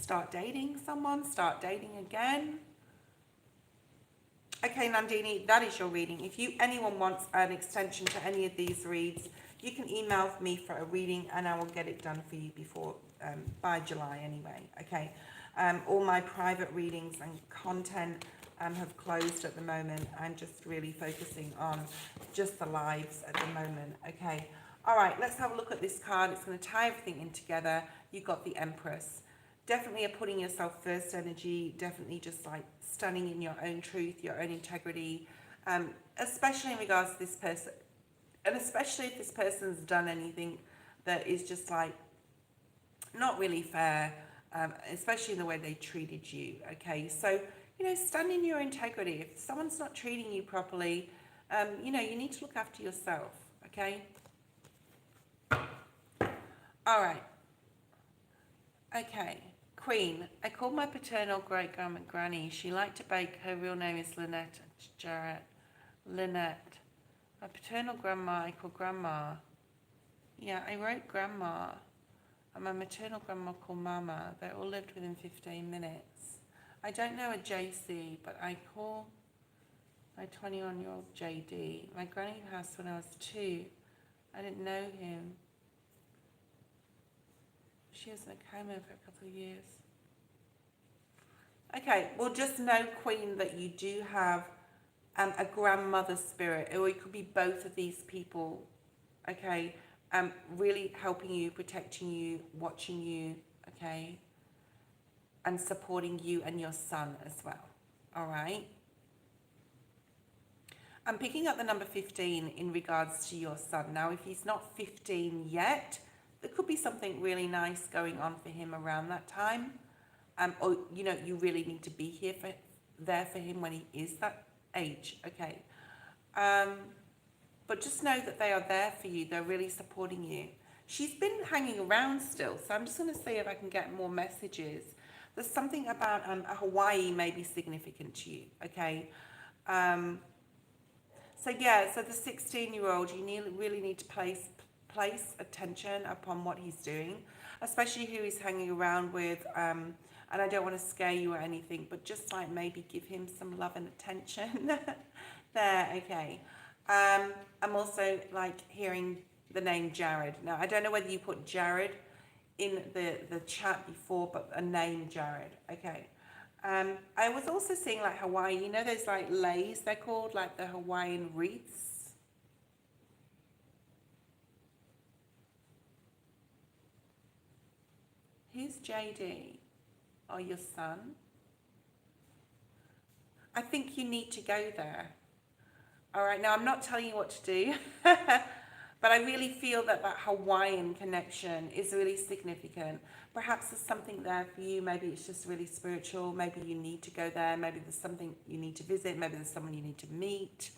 Start dating someone, start dating again. Okay, Nandini, that is your reading. If anyone wants an extension to any of these reads, you can email me for a reading, and I will get it done for you before by July anyway. Okay. All my private readings and content have closed at the moment. I'm just really focusing on just the lives at the moment. Okay. All right. Let's have a look at this card. It's going to tie everything in together. You've got the Empress. Definitely a putting yourself first energy. Definitely just like standing in your own truth, your own integrity, especially in regards to this person. And especially if this person's done anything that is just like not really fair, especially in the way they treated you. Okay, so, you know, stand in your integrity. If someone's not treating you properly, you know, you need to look after yourself. Okay. All right. Okay. Queen. I called my paternal great-grandma Granny. She liked to bake. Her real name is Lynette Jarrett. Lynette. My paternal grandma, I call Grandma. Yeah, I wrote Grandma. And my maternal grandma called Mama. They all lived within 15 minutes. I don't know a JC, but I call my 21-year-old JD. My granny passed when I was 2. I didn't know him. She was in a coma for a couple of years. Okay, well, just know, Queen, that you do have a grandmother spirit, or it could be both of these people. Okay. Really helping you, protecting you, watching you, okay, and supporting you and your son as well. All right. I'm picking up the number 15 in regards to your son. Now, if he's not 15 yet, there could be something really nice going on for him around that time. Or, you know, you really need to be there for him when he is that age. Okay. But just know that they are there for you. They're really supporting you. She's been hanging around still, so I'm just going to see if I can get more messages. There's something about Hawaii may be significant to you, okay? So yeah, so the 16-year-old, you really need to place attention upon what he's doing, especially who he's hanging around with. And I don't want to scare you or anything, but just like maybe give him some love and attention. There, okay. I'm also like hearing the name Jared. Now, I don't know whether you put Jared in the chat before, but a name Jared. Okay. I was also seeing like Hawaii, you know, those like leis, they're called, like the Hawaiian wreaths. Who's JD? Or your son? I think you need to go there. All right, now I'm not telling you what to do, but I really feel that Hawaiian connection is really significant. Perhaps there's something there for you. Maybe it's just really spiritual. Maybe you need to go there. Maybe there's something you need to visit. Maybe there's someone you need to meet.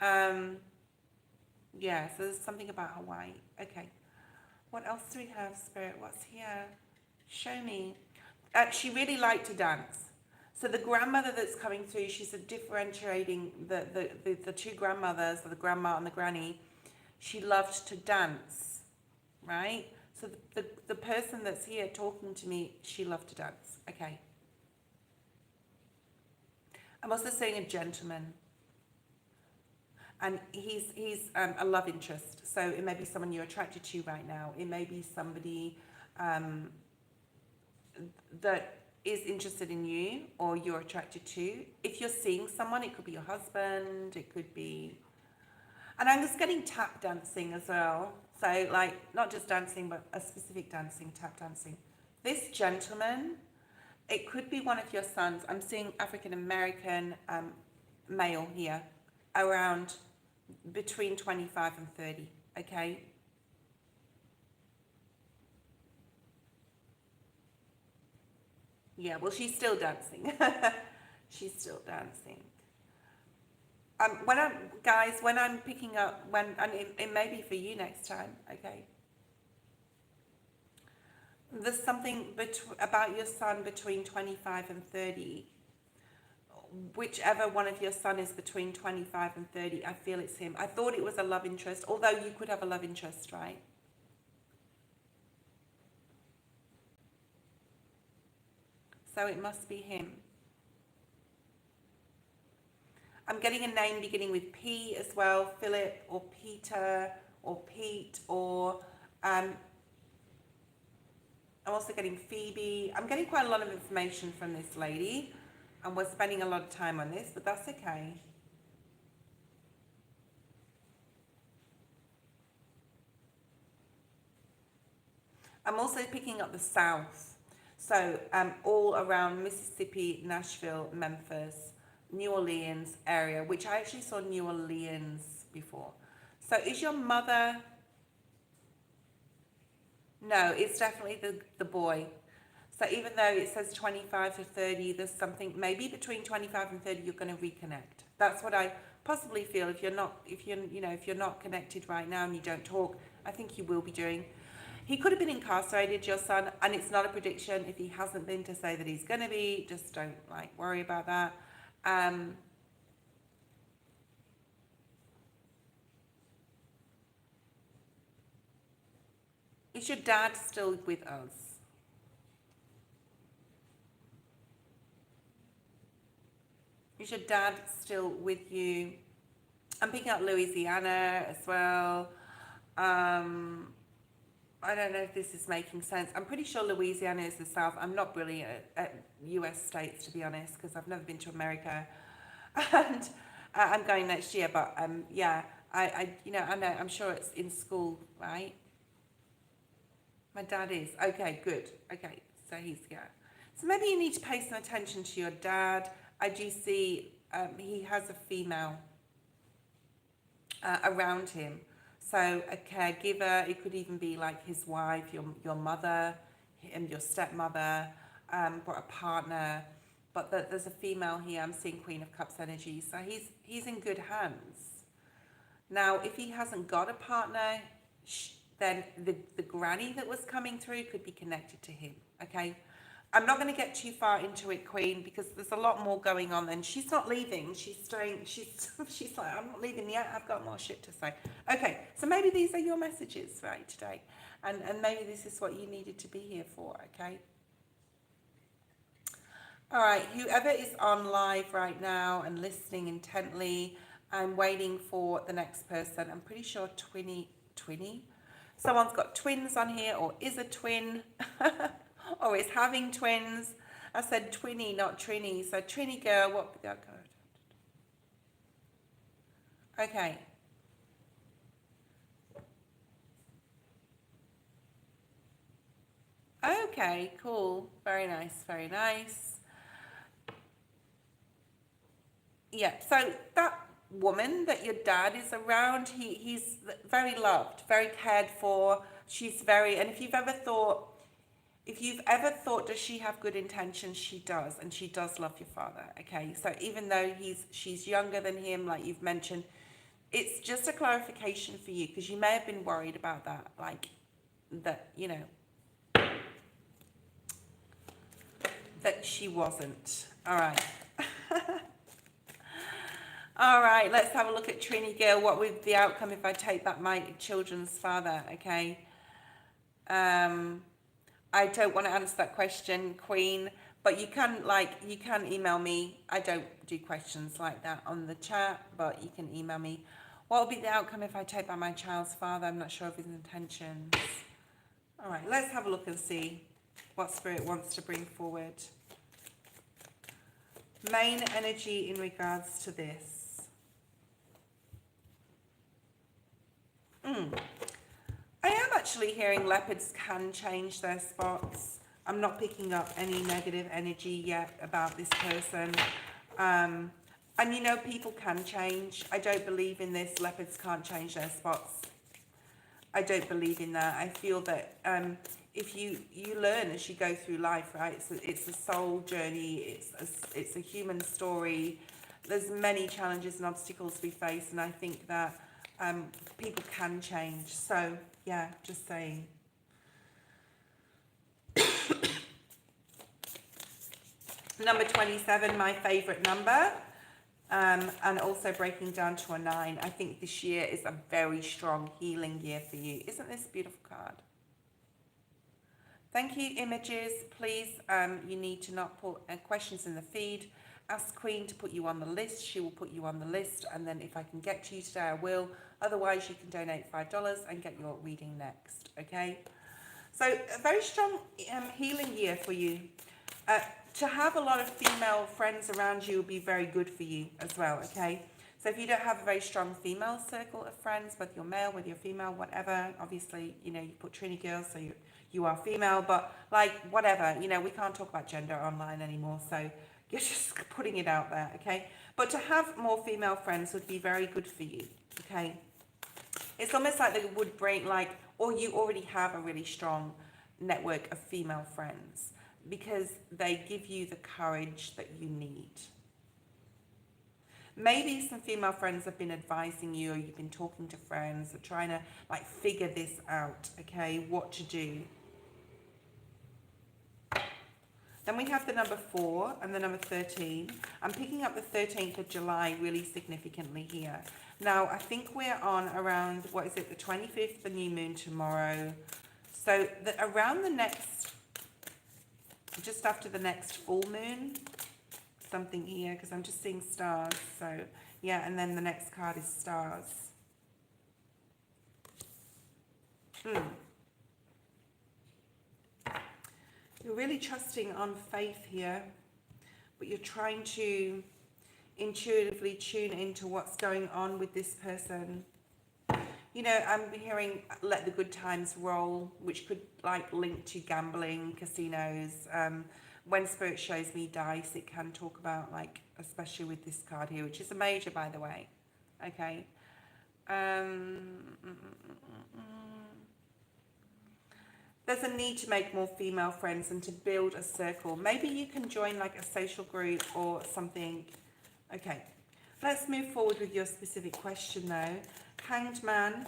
Yeah, so there's something about Hawaii. Okay. What else do we have, Spirit? What's here? Show me. She really liked to dance. So the grandmother that's coming through, she's differentiating the two grandmothers, the grandma and the granny. She loved to dance, right? So the person that's here talking to me, she loved to dance. Okay. I'm also seeing a gentleman. And he's a love interest. So it may be someone you're attracted to right now. It may be somebody that is interested in you or you're attracted to. If you're seeing someone, it could be your husband, it could be... And I'm just getting tap dancing as well. So like not just dancing, but a specific dancing, tap dancing. This gentleman, it could be one of your sons. I'm seeing African American male here, around between 25 and 30, okay? Yeah, well, she's still dancing. She's still dancing. When I'm, guys, when I'm picking up, and it may be for you next time, okay? There's something about your son between 25 and 30. Whichever one of your son is between 25 and 30, I feel it's him. I thought it was a love interest, although you could have a love interest, right? So it must be him. I'm getting a name beginning with P as well, Philip or Peter or Pete, or I'm also getting Phoebe. I'm getting quite a lot of information from this lady, and we're spending a lot of time on this, but that's okay. I'm also picking up the South. So all around Mississippi, Nashville, Memphis, New Orleans area, which I actually saw New Orleans before. So is your mother... No, it's definitely the boy. So even though it says 25 to 30, there's something, maybe between 25 and 30, you're going to reconnect. That's what I possibly feel. If you're not connected right now and you don't talk, I think you will be doing. He could have been incarcerated, your son, and it's not a prediction. If he hasn't been, to say that he's going to be, just don't worry about that. Is your dad still with us? Is your dad still with you? I'm picking up Louisiana as well. I don't know if this is making sense. I'm pretty sure Louisiana is the South. I'm not brilliant at US states, to be honest, because I've never been to America. And I'm going next year, but yeah, I know, I'm sure it's in school, right? My dad is. Okay, good. Okay, so he's, yeah. So maybe you need to pay some attention to your dad. I do see he has a female around him. So a caregiver, it could even be like his wife, your mother, and your stepmother, or a partner. But there's a female here. I'm seeing Queen of Cups energy. So he's in good hands. Now, if he hasn't got a partner, then the granny that was coming through could be connected to him, okay? I'm not going to get too far into it, Queen, because there's a lot more going on. And she's not leaving. She's staying. She's like, I'm not leaving yet. I've got more shit to say. Okay, so maybe these are your messages, right, today. And maybe this is what you needed to be here for, okay? All right, whoever is on live right now and listening intently, I'm waiting for the next person. I'm pretty sure Twinny? Someone's got twins on here, or is a twin. Or is having twins. I said Twinny, not Triny. So Trini girl, what? Okay. Okay, cool. Very nice, very nice. Yeah, so that woman that your dad is around, he's very loved, very cared for. She's very, and if you've ever thought, does she have good intentions? She does, and she does love your father, okay? So even though she's younger than him, like you've mentioned, it's just a clarification for you, because you may have been worried about that, like, that, that she wasn't. All right. All right, let's have a look at Trini Gill. What would the outcome if I take back my children's father, okay? I don't want to answer that question, Queen, but you can email me. I don't do questions like that on the chat, but you can email me. What will be the outcome if I take back my child's father? I'm not sure of his intentions. All right, let's have a look and see what Spirit wants to bring forward. Main energy in regards to this. I am actually hearing leopards can change their spots. I'm not picking up any negative energy yet about this person. And you know, people can change. I don't believe in this, leopards can't change their spots. I don't believe in that. I feel that if you learn as you go through life, right? It's a soul journey. It's a human story. There's many challenges and obstacles we face, and I think that people can change. So yeah, just saying. Number 27, my favorite number. And also breaking down to a 9. I think this year is a very strong healing year for you. Isn't this a beautiful card? Thank you, images. Please, you need to not put questions in the feed. Ask Queen to put you on the list. She will put you on the list. And then if I can get to you today, I will. Otherwise, you can donate $5 and get your reading next. Okay? So a very strong healing year for you. To have a lot of female friends around you will be very good for you as well, okay? So if you don't have a very strong female circle of friends, whether you're male, whether you're female, whatever, obviously, you know, you put Triny girls, so you are female, but like, whatever, you know, we can't talk about gender online anymore, so you're just putting it out there, okay? But to have more female friends would be very good for you, okay? It's almost like they would bring, like, or you already have a really strong network of female friends, because they give you the courage that you need. Maybe some female friends have been advising you, or you've been talking to friends, or trying to like figure this out, okay, what to do. Then we have the number 4 and the number 13. I'm picking up the 13th of July really significantly here. Now, I think we're on around, what is it, the 25th, the new moon tomorrow. So around the next, just after the next full moon, something here, because I'm just seeing stars. So yeah, and then the next card is stars. You're really trusting on faith here, but you're trying to intuitively tune into what's going on with this person. You know, I'm hearing let the good times roll, which could like link to gambling, casinos. When Spirit shows me dice, it can talk about like, especially with this card here, which is a major, by the way. Okay. There's a need to make more female friends and to build a circle. Maybe you can join like a social group or something. Okay. Let's move forward with your specific question though. Hanged Man.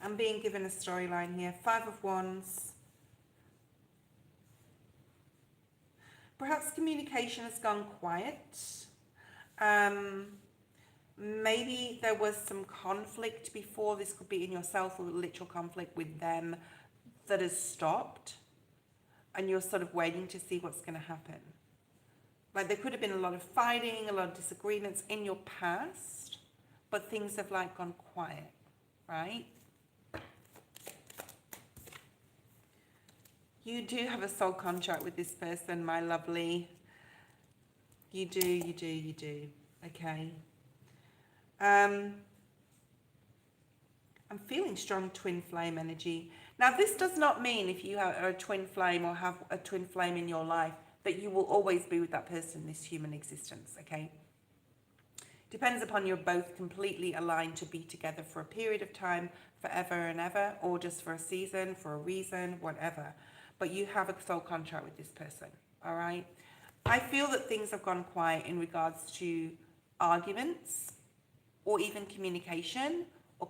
I'm being given a storyline here. 5 of Wands. Perhaps communication has gone quiet. Maybe there was some conflict before. This could be in yourself or literal conflict with them that has stopped. And you're sort of waiting to see what's going to happen. Like there could have been a lot of fighting, a lot of disagreements in your past, but things have like gone quiet, right? You do have a soul contract with this person, my lovely. You do, you do, you do. Okay. I'm feeling strong twin flame energy. Now, this does not mean if you are a twin flame or have a twin flame in your life that you will always be with that person in this human existence, okay? Depends upon you're both completely aligned to be together for a period of time, forever and ever, or just for a season, for a reason, whatever. But you have a soul contract with this person, all right? I feel that things have gone quiet in regards to arguments or even communication, or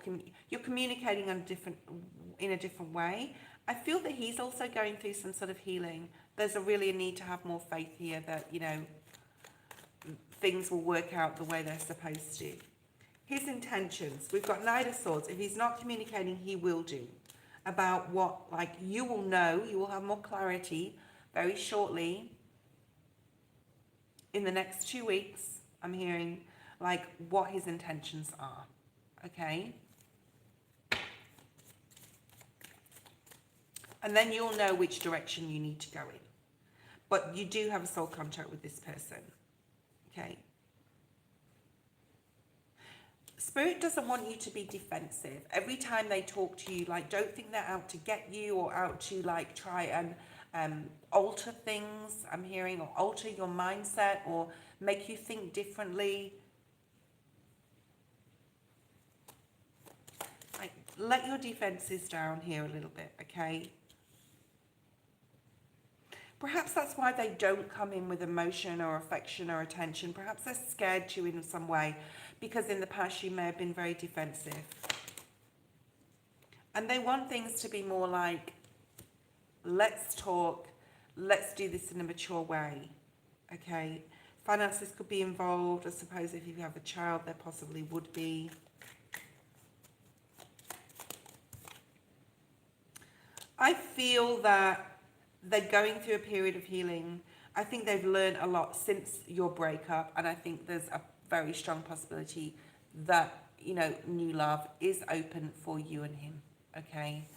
you're communicating in a different way. I feel that he's also going through some sort of healing. There's really a need to have more faith here that, you know, things will work out the way they're supposed to. His intentions, we've got Knight of Swords. If he's not communicating, he will do. About what, like, you will know, you will have more clarity very shortly. In the next 2 weeks, I'm hearing, like, what his intentions are, okay? And then you'll know which direction you need to go in. But you do have a soul contract with this person, okay? Spirit doesn't want you to be defensive. Every time they talk to you, like, don't think they're out to get you or out to, like, try and alter things, I'm hearing, or alter your mindset or make you think differently. Like, let your defenses down here a little bit, okay? Perhaps that's why they don't come in with emotion or affection or attention. Perhaps they're scared you in some way because in the past you may have been very defensive. And they want things to be more like, let's talk, let's do this in a mature way, okay? Finances could be involved. I suppose if you have a child, there possibly would be. I feel that they're going through a period of healing. I think they've learned a lot since your breakup, and I think there's a very strong possibility that, you know, new love is open for you and him, okay?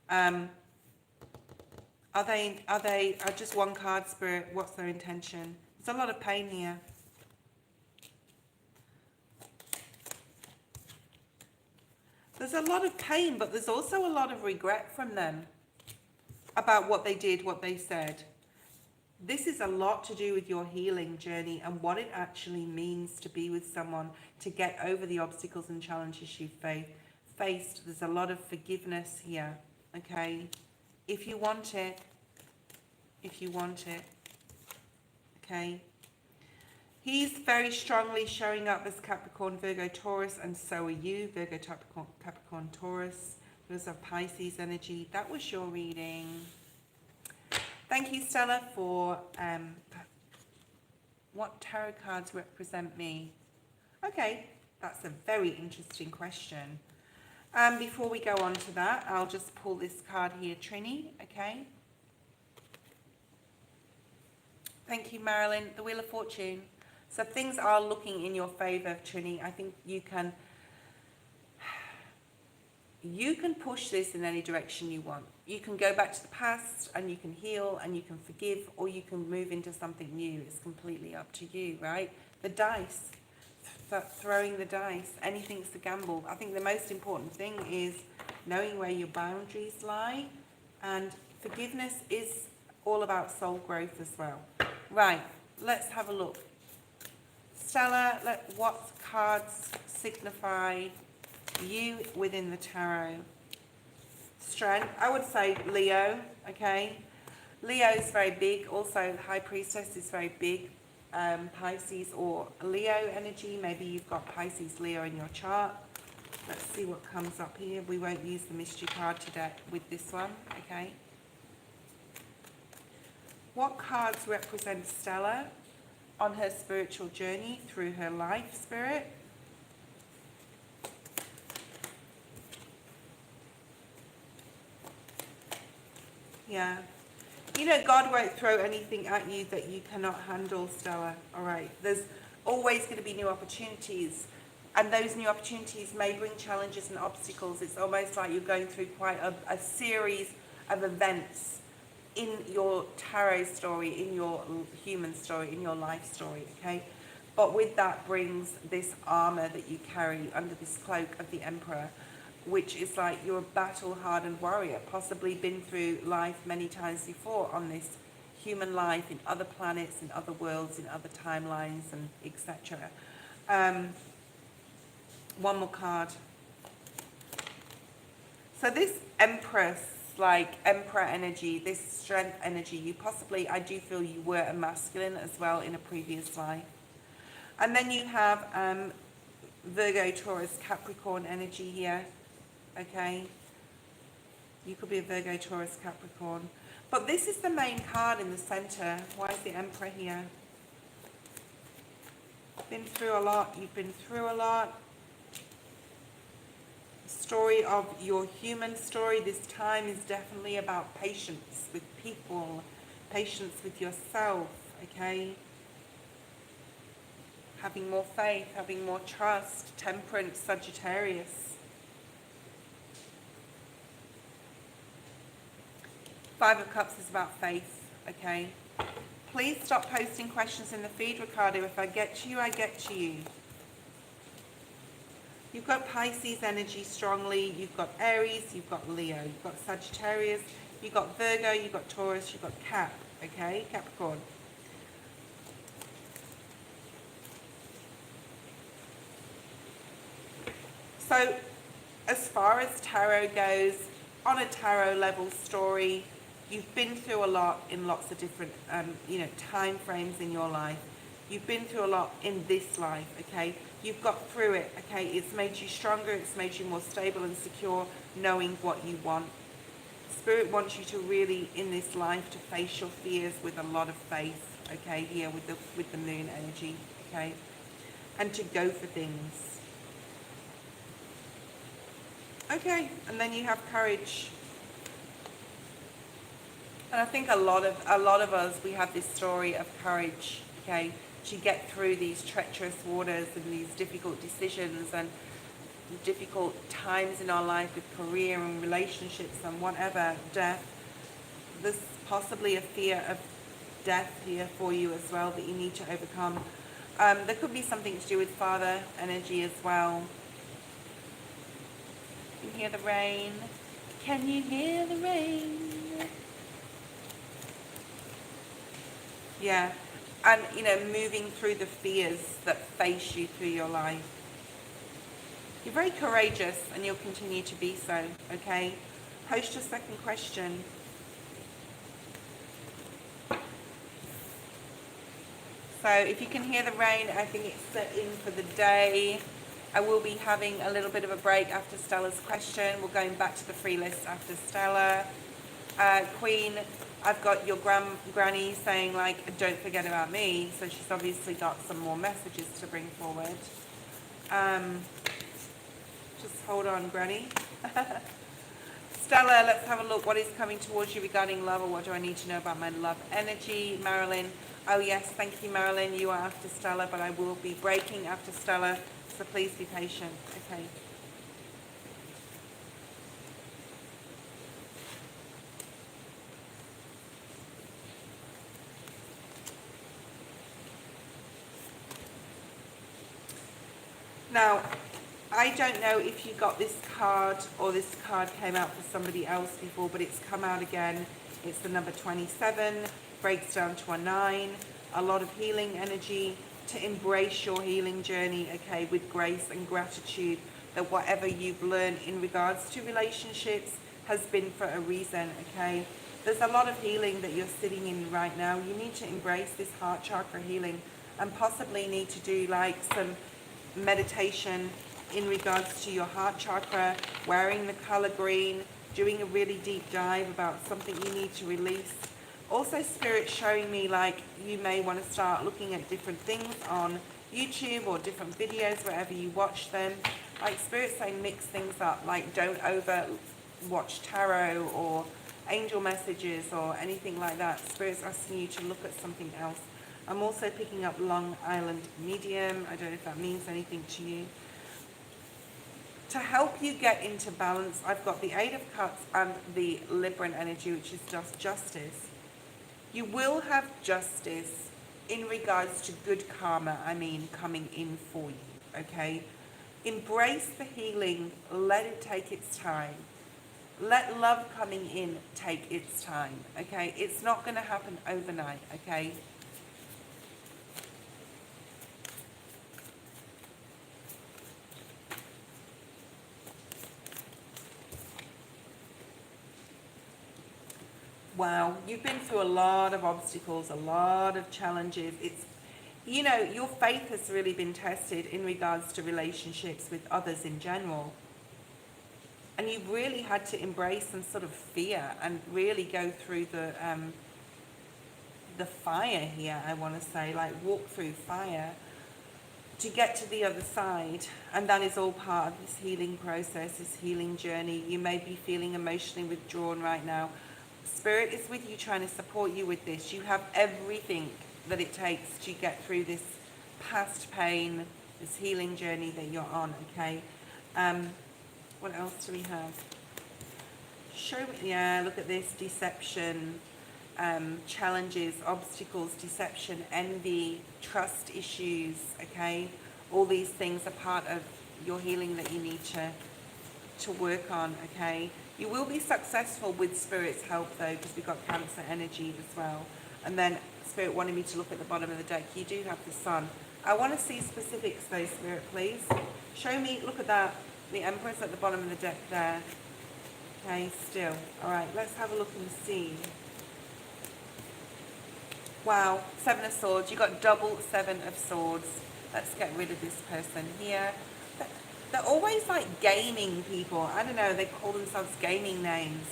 Are they just one card, Spirit? What's their intention? There's a lot of pain here. There's a lot of pain, but there's also a lot of regret from them about what they did, what they said. This is a lot to do with your healing journey and what it actually means to be with someone, to get over the obstacles and challenges you've faced. There's a lot of forgiveness here, okay? If you want it, okay? He's very strongly showing up as Capricorn, Virgo, Taurus, and so are you, Virgo, Capricorn, Taurus. Those are Pisces energy. That was your reading. Thank you, Stella, for what tarot cards represent me. Okay, that's a very interesting question. Before we go on to that, I'll just pull this card here, Triny, okay? Thank you, Marilyn. The Wheel of Fortune. So things are looking in your favor, Triny. I think you can push this in any direction you want. You can go back to the past and you can heal and you can forgive, or you can move into something new. It's completely up to you, right? The dice, throwing the dice, anything's a gamble. I think the most important thing is knowing where your boundaries lie, and forgiveness is all about soul growth as well. Right, let's have a look. Stella, what cards signify you within the tarot? Strength, I would say Leo, okay? Leo is very big. Also, High Priestess is very big. Pisces or Leo energy. Maybe you've got Pisces, Leo in your chart. Let's see what comes up here. We won't use the mystery card today with this one, okay? What cards represent Stella on her spiritual journey through her life, Spirit? Yeah. You know, God won't throw anything at you that you cannot handle, Stella. All right. There's always going to be new opportunities. And those new opportunities may bring challenges and obstacles. It's almost like you're going through quite a series of events in your tarot story, in your human story, in your life story, okay? But with that brings this armor that you carry under this cloak of the Emperor, which is like you're a battle-hardened warrior, possibly been through life many times before on this human life, in other planets, in other worlds, in other timelines, and etc. One more card. So this Empress, like Emperor energy, this strength energy, you possibly, I do feel you were a masculine as well in a previous life. And then you have Virgo, Taurus, Capricorn energy here. Okay, you could be a Virgo, Taurus, Capricorn. But this is the main card in the center. Why is the Emperor here? Been through a lot. You've been through a lot. Story of your human story this time is definitely about patience with people, patience with yourself, okay? Having more faith, having more trust, Temperance, Sagittarius. 5 of Cups is about faith, okay? Please stop posting questions in the feed, Ricardo. If I get to you, I get to you. You've got Pisces energy strongly, you've got Aries, you've got Leo, you've got Sagittarius, you've got Virgo, you've got Taurus, you've got Cap, okay, Capricorn. So as far as tarot goes, on a tarot level story, you've been through a lot in lots of different, time frames in your life. You've been through a lot in this life, okay? You've got through it, okay? It's made you stronger, it's made you more stable and secure, knowing what you want. Spirit wants you to really, in this life, to face your fears with a lot of faith, okay? Here with the moon energy, okay? And to go for things. Okay, and then you have courage. And I think a lot of us, we have this story of courage, okay, to get through these treacherous waters and these difficult decisions and difficult times in our life with career and relationships and whatever, death. There's possibly a fear of death here for you as well that you need to overcome. There could be something to do with father energy as well. You can hear the rain. Can you hear the rain? Yeah, and moving through the fears that face you through your life. You're very courageous and you'll continue to be so, okay? Post your second question. So if you can hear the rain, I think it's set in for the day. I will be having a little bit of a break after Stella's question. We're going back to the free list after Stella. Queen, I've got your granny saying, like, don't forget about me. So she's obviously got some more messages to bring forward. Just hold on, Granny. Stella, let's have a look. What is coming towards you regarding love, or what do I need to know about my love energy? Marilyn, oh yes, thank you, Marilyn. You are after Stella, but I will be breaking after Stella, so please be patient. Okay. Now, I don't know if you got this card or this card came out for somebody else before, but it's come out again. It's the number 27, breaks down to a 9, a lot of healing energy, to embrace your healing journey, okay, with grace and gratitude that whatever you've learned in regards to relationships has been for a reason, okay? There's a lot of healing that you're sitting in right now. You need to embrace this heart chakra healing and possibly need to do like some meditation in regards to your heart chakra, wearing the color green, doing a really deep dive about something you need to release. Also, Spirit showing me like you may want to start looking at different things on YouTube or different videos wherever you watch them. Like Spirit saying mix things up, like don't over watch tarot or angel messages or anything like that. Spirit's asking you to look at something else. I'm also picking up Long Island Medium. I don't know if that means anything to you. To help you get into balance, I've got the Eight of Cups and the Libran energy, which is just justice. You will have justice in regards to good karma, coming in for you, okay? Embrace the healing, let it take its time. Let love coming in take its time, okay? It's not going to happen overnight, okay? Wow, you've been through a lot of obstacles, a lot of challenges. It's, your faith has really been tested in regards to relationships with others in general. And you've really had to embrace some sort of fear and really go through the fire here, I want to say, like walk through fire to get to the other side. And that is all part of this healing process, this healing journey. You may be feeling emotionally withdrawn right now. Spirit is with you, trying to support you with this. You have everything that it takes to get through this past pain, this healing journey that you're on, okay? What else do we have? Show me, yeah, look at this, deception, challenges, obstacles, deception, envy, trust issues, okay? All these things are part of your healing that you need to work on, okay? You will be successful with Spirit's help though, because we've got Cancer energy as well. And then Spirit wanted me to look at the bottom of the deck. You do have the Sun. I want to see specifics though, Spirit, please. Show me, look at that. The Empress at the bottom of the deck there. Okay, still. All right, let's have a look and see. Wow, 7 of Swords. You got double 7 of Swords. Let's get rid of this person here. They're always like gaming people. I don't know, they call themselves gaming names.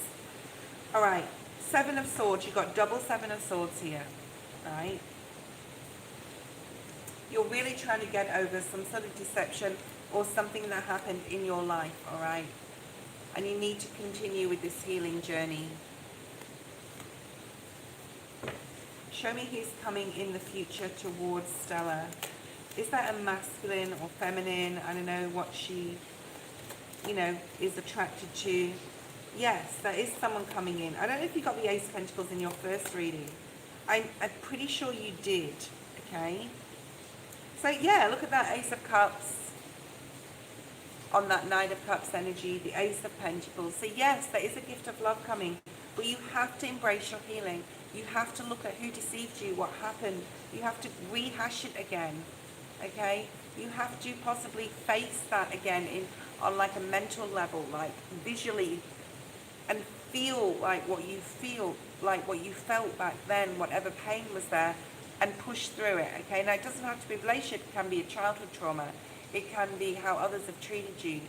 All right, 7 of Swords. You got double 7 of Swords here, right? You're really trying to get over some sort of deception or something that happened in your life, all right? And you need to continue with this healing journey. Show me who's coming in the future towards Stella. Is that a masculine or feminine? I don't know what she, you know, is attracted to. Yes, there is someone coming in. I don't know if you got the Ace of Pentacles in your first reading. I'm pretty sure you did, okay? So yeah, look at that Ace of Cups on that Knight of Cups energy, the Ace of Pentacles. So yes, there is a gift of love coming, but you have to embrace your healing. You have to look at who deceived you, what happened. You have to rehash it again, okay? You have to possibly face that again on like a mental level, like visually, and feel like what you feel, like what you felt back then, whatever pain was there, and push through it, okay? Now, it doesn't have to be a relationship. It can be a childhood trauma. It can be how others have treated you.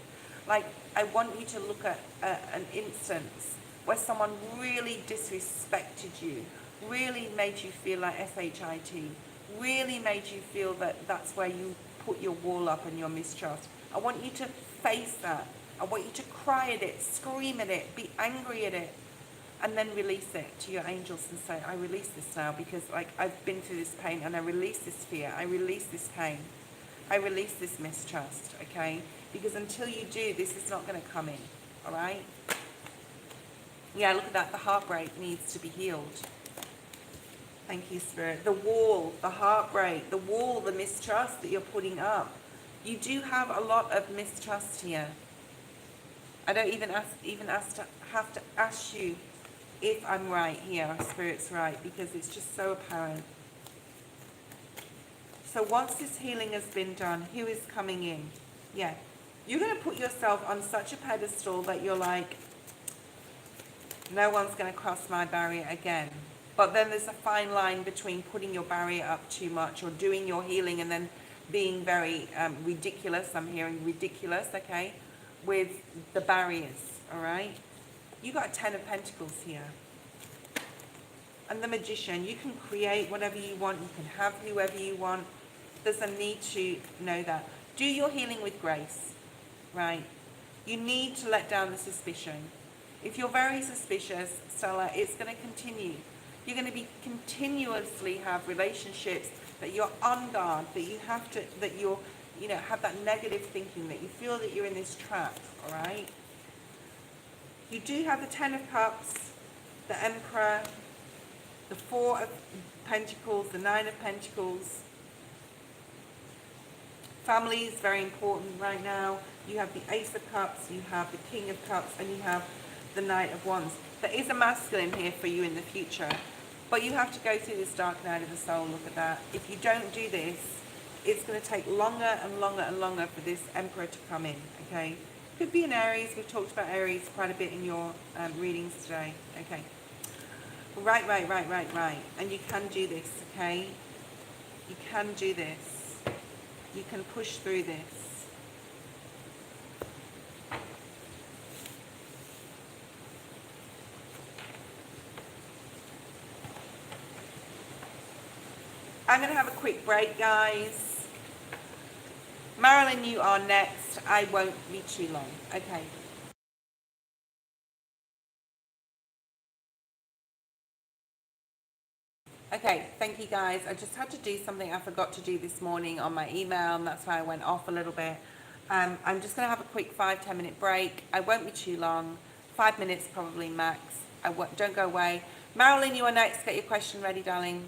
Like, I want you to look at an instance where someone really disrespected you, really made you feel like S-H-I-T, really made you feel that that's where you put your wall up and your mistrust. I want you to face that. I want you to cry at it, scream at it, be angry at it, and then release it to your angels and say, I release this now because like I've been through this pain, and I release this fear, I release this pain, I release this mistrust, okay? Because until you do, this is not going to come in, all right? Yeah, look at that. The heartbreak needs to be healed. Thank you, Spirit. The wall, the heartbreak, the wall, the mistrust that you're putting up. You do have a lot of mistrust here. I don't even have to ask you if I'm right here, or Spirit's right, because it's just so apparent. So once this healing has been done, who is coming in? Yeah, you're going to put yourself on such a pedestal that you're like, no one's going to cross my barrier again. But then there's a fine line between putting your barrier up too much or doing your healing and then being very ridiculous. I'm hearing ridiculous, okay, with the barriers, all right? You got a 10 of Pentacles here. And the Magician, you can create whatever you want. You can have whoever you want. There's a need to know that. Do your healing with grace, right? You need to let down the suspicion. If you're very suspicious, Stella, it's going to continue. You're going to be continuously have relationships that you're on guard, that you have to, that you're, you know, have that negative thinking, that you feel that you're in this trap, all right? You do have the 10 of Cups, the Emperor, the 4 of Pentacles, the 9 of Pentacles. Family is very important right now. You have the Ace of Cups, you have the King of Cups, and you have the Knight of Wands. There is a masculine here for you in the future, but you have to go through this dark night of the soul. Look at that. If you don't do this, it's going to take longer and longer and longer for this Emperor to come in, okay? Could be an Aries. We've talked about Aries quite a bit in your readings today, okay? Right. And you can do this, okay? You can do this. You can push through this. I'm going to have a quick break, guys. Marilyn, you are next. I won't be too long. Okay. Okay, thank you guys. I just had to do something I forgot to do this morning on my email, and that's why I went off a little bit. I'm just going to have a quick 5-10 minute break. I won't be too long. 5 minutes probably max. Don't go away. Marilyn, you are next. Get your question ready, darling.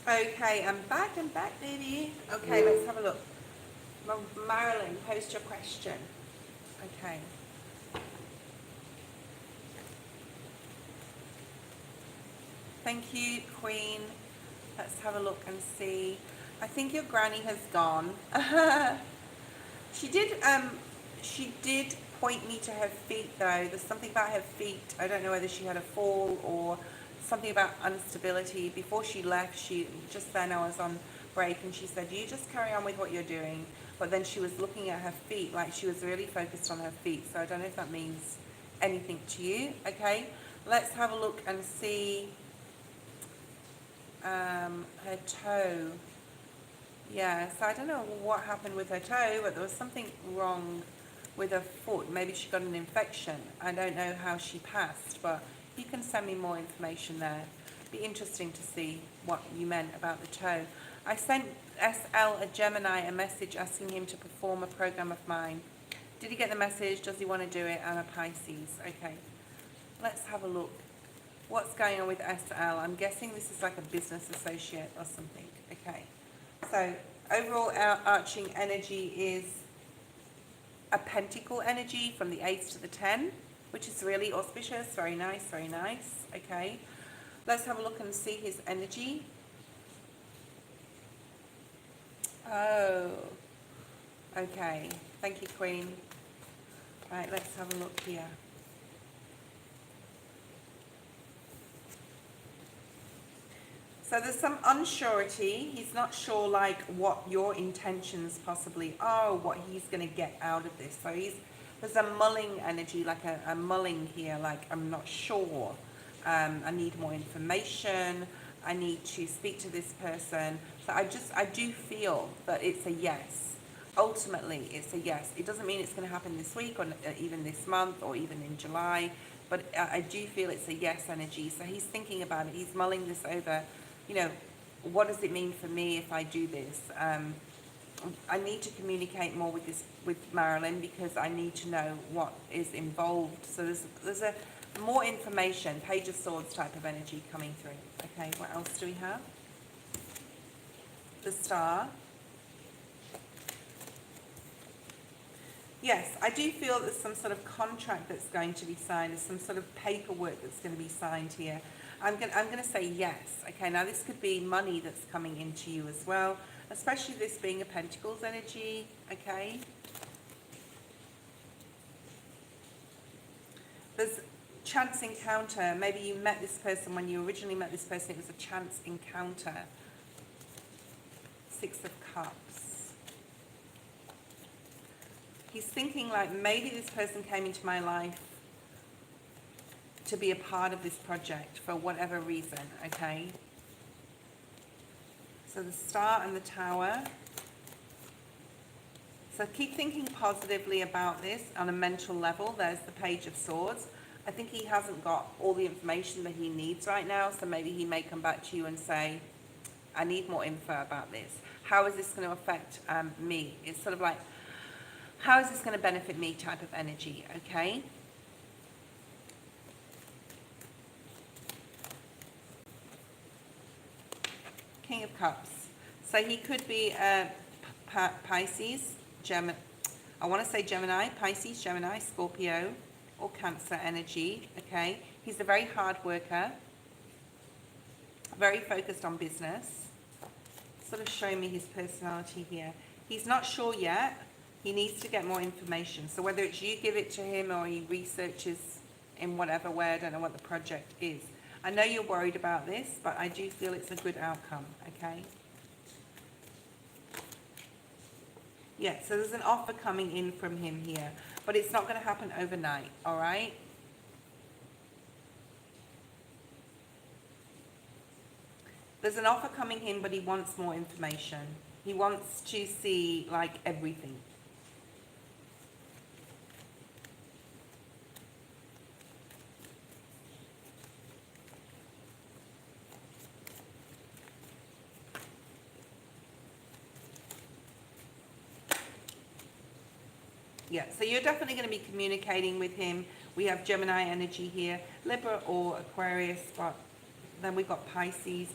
Okay, I'm back, baby. Okay, let's have a look. Marilyn, post your question. Okay. Thank you, Queen. Let's have a look and see. I think your granny has gone. She did point me to her feet though. There's something about her feet. I don't know whether she had a fall or something about instability. Before she left, just then I was on break and she said, you just carry on with what you're doing. But then she was looking at her feet, like she was really focused on her feet. So I don't know if that means anything to you. Okay, let's have a look and see her toe. Yeah, so I don't know what happened with her toe, but there was something wrong with her foot. Maybe she got an infection. I don't know how she passed, but you can send me more information there. Be interesting to see what you meant about the toe. I sent SL, a Gemini, a message asking him to perform a program of mine. Did he get the message? Does he want to do it? I'm a Pisces. Okay, let's have a look. What's going on with SL? I'm guessing this is like a business associate or something. Okay. So overall arching energy is a pentacle energy from the 8 to the 10, which is really auspicious. Very nice, very nice. Okay, let's have a look and see his energy. Oh, okay. Thank you, Queen. All right, let's have a look here. So there's some unsurety. He's not sure like what your intentions possibly are, or what he's going to get out of this. So there's a mulling energy, like a mulling here, like I'm not sure. I need more information. I need to speak to this person. So I do feel that it's a yes. Ultimately, it's a yes. It doesn't mean it's going to happen this week or even this month or even in July, but I do feel it's a yes energy. So he's thinking about it. He's mulling this over. You know, what does it mean for me if I do this? I need to communicate more with Marilyn because I need to know what is involved. So there's a more information, Page of Swords type of energy coming through. Okay, what else do we have? The Star. Yes, I do feel there's some sort of contract that's going to be signed. There's some sort of paperwork that's going to be signed here. I'm going to say yes. Okay, now this could be money that's coming into you as well, especially this being a Pentacles energy. Okay. There's chance encounter. Maybe you met this person when you originally met this person. It was a chance encounter. 6 of Cups. He's thinking like maybe this person came into my life to be a part of this project for whatever reason, okay? So the Star and the Tower. So keep thinking positively about this on a mental level. There's the Page of Swords. I think he hasn't got all the information that he needs right now, so maybe he may come back to you and say, I need more info about this. How is this going to affect me? It's sort of like, how is this going to benefit me type of energy, okay? King of Cups. So he could be Pisces, Gemini. I want to say Gemini, Pisces, Gemini, Scorpio, or Cancer energy. Okay. He's a very hard worker, very focused on business. Sort of showing me his personality here. He's not sure yet. He needs to get more information. So whether it's you give it to him or he researches in whatever way, I don't know what the project is. I know you're worried about this, but I do feel it's a good outcome, okay? Yeah, so there's an offer coming in from him here, but it's not going to happen overnight, all right? There's an offer coming in, but he wants more information. He wants to see, like, everything. Yeah, so you're definitely going to be communicating with him. We have Gemini energy here, Libra or Aquarius, but then we've got Pisces.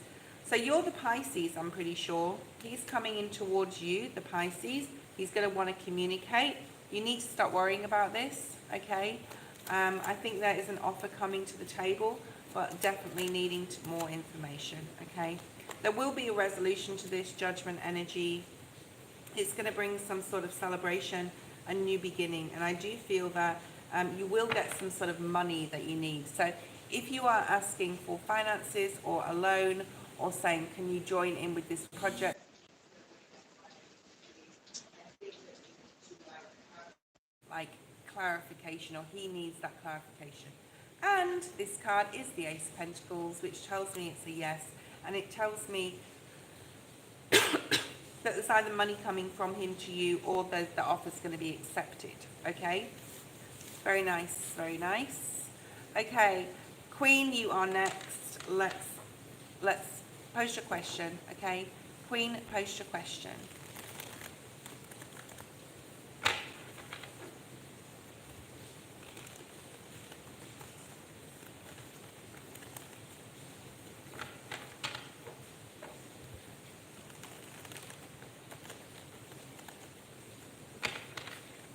So you're the Pisces, I'm pretty sure. He's coming in towards you, the Pisces. He's going to want to communicate. You need to stop worrying about this, okay? I think there is an offer coming to the table, but definitely needing more information, okay? There will be a resolution to this judgment energy. It's going to bring some sort of celebration, a new beginning, and I do feel that you will get some sort of money that you need. So if you are asking for finances or a loan, or saying, can you join in with this project? Like clarification, or he needs that clarification. And this card is the Ace of Pentacles, which tells me it's a yes. And it tells me that there's either money coming from him to you, or the offer's going to be accepted. Okay? Very nice, very nice. Okay, Queen, you are next. Let's post your question, okay? Queen, post your question.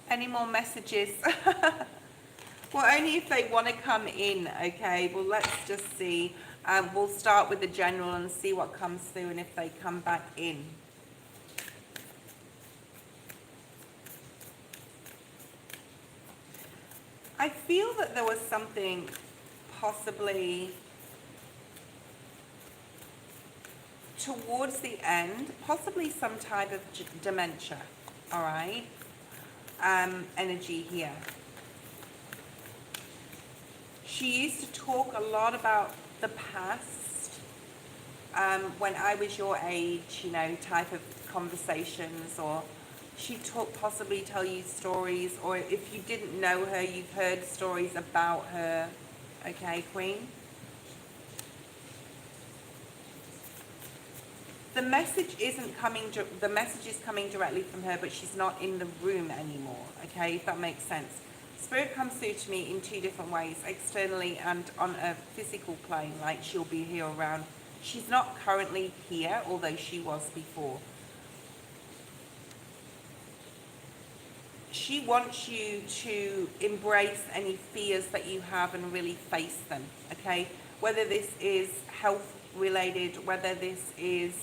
Any more messages? Well, only if they want to come in, okay? Well, let's just see. We'll start with the general and see what comes through and if they come back in. I feel that there was something possibly towards the end, possibly some type of dementia, all right? Energy here. She used to talk a lot about the past, when I was your age, you know, type of conversations, or she'd possibly tell you stories, or if you didn't know her, you've heard stories about her. Okay, Queen? The message isn't coming, the message is coming directly from her, but she's not in the room anymore, okay, if that makes sense. Spirit comes through to me in two different ways, externally and on a physical plane, like she'll be here around. She's not currently here, although she was before. She wants you to embrace any fears that you have and really face them, okay? Whether this is health related, whether this is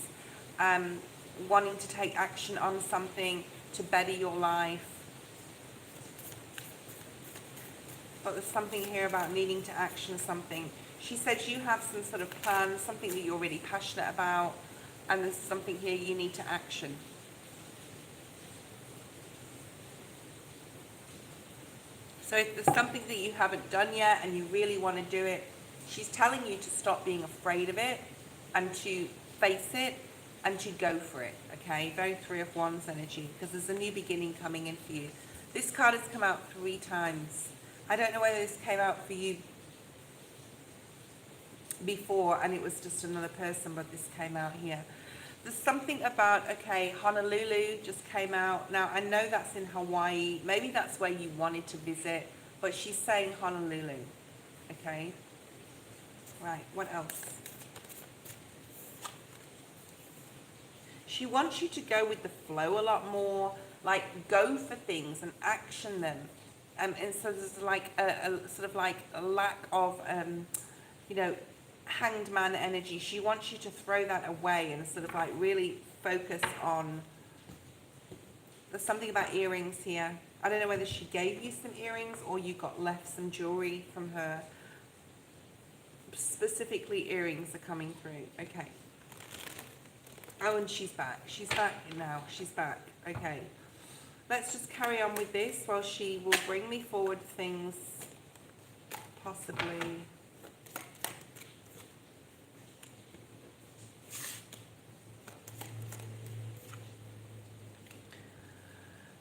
wanting to take action on something to better your life. But there's something here about needing to action something. She says you have some sort of plan, something that you're really passionate about, and there's something here you need to action. So if there's something that you haven't done yet and you really want to do it, she's telling you to stop being afraid of it and to face it and to go for it, okay? Very Three of Wands energy, because there's a new beginning coming in for you. This card has come out 3 times. I don't know whether this came out for you before and it was just another person, but this came out here. There's something about, okay, Honolulu just came out. Now, I know that's in Hawaii. Maybe that's where you wanted to visit, but she's saying Honolulu, okay? Right, what else? She wants you to go with the flow a lot more, like go for things and action them. And so there's like a sort of like a lack of, you know, hanged man energy. She wants you to throw that away and sort of like really focus on, there's something about earrings here. I don't know whether she gave you some earrings or you got left some jewelry from her. Specifically earrings are coming through. Okay. Oh, and she's back. She's back now. She's back. Okay. Let's just carry on with this while she will bring me forward things possibly.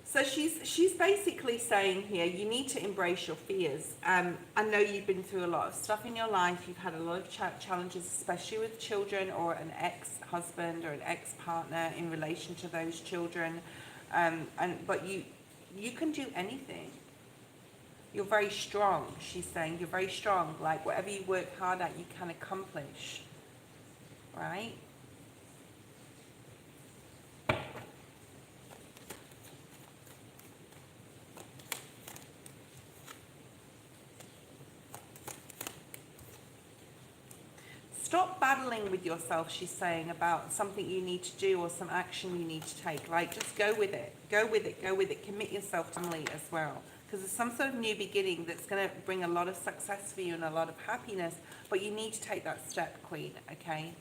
So she's basically saying here, you need to embrace your fears. I know you've been through a lot of stuff in your life. You've had a lot of challenges, especially with children or an ex-husband or an ex-partner in relation to those children. But you can do anything. You're very strong, she's saying. You're very strong. Like whatever you work hard at, you can accomplish. Right? stop battling with yourself, she's saying, about something you need to do or some action you need to take. Like, just go with it. Go with it. Go with it. Commit yourself to family as well. Because there's some sort of new beginning that's going to bring a lot of success for you and a lot of happiness. But you need to take that step, Queen, okay?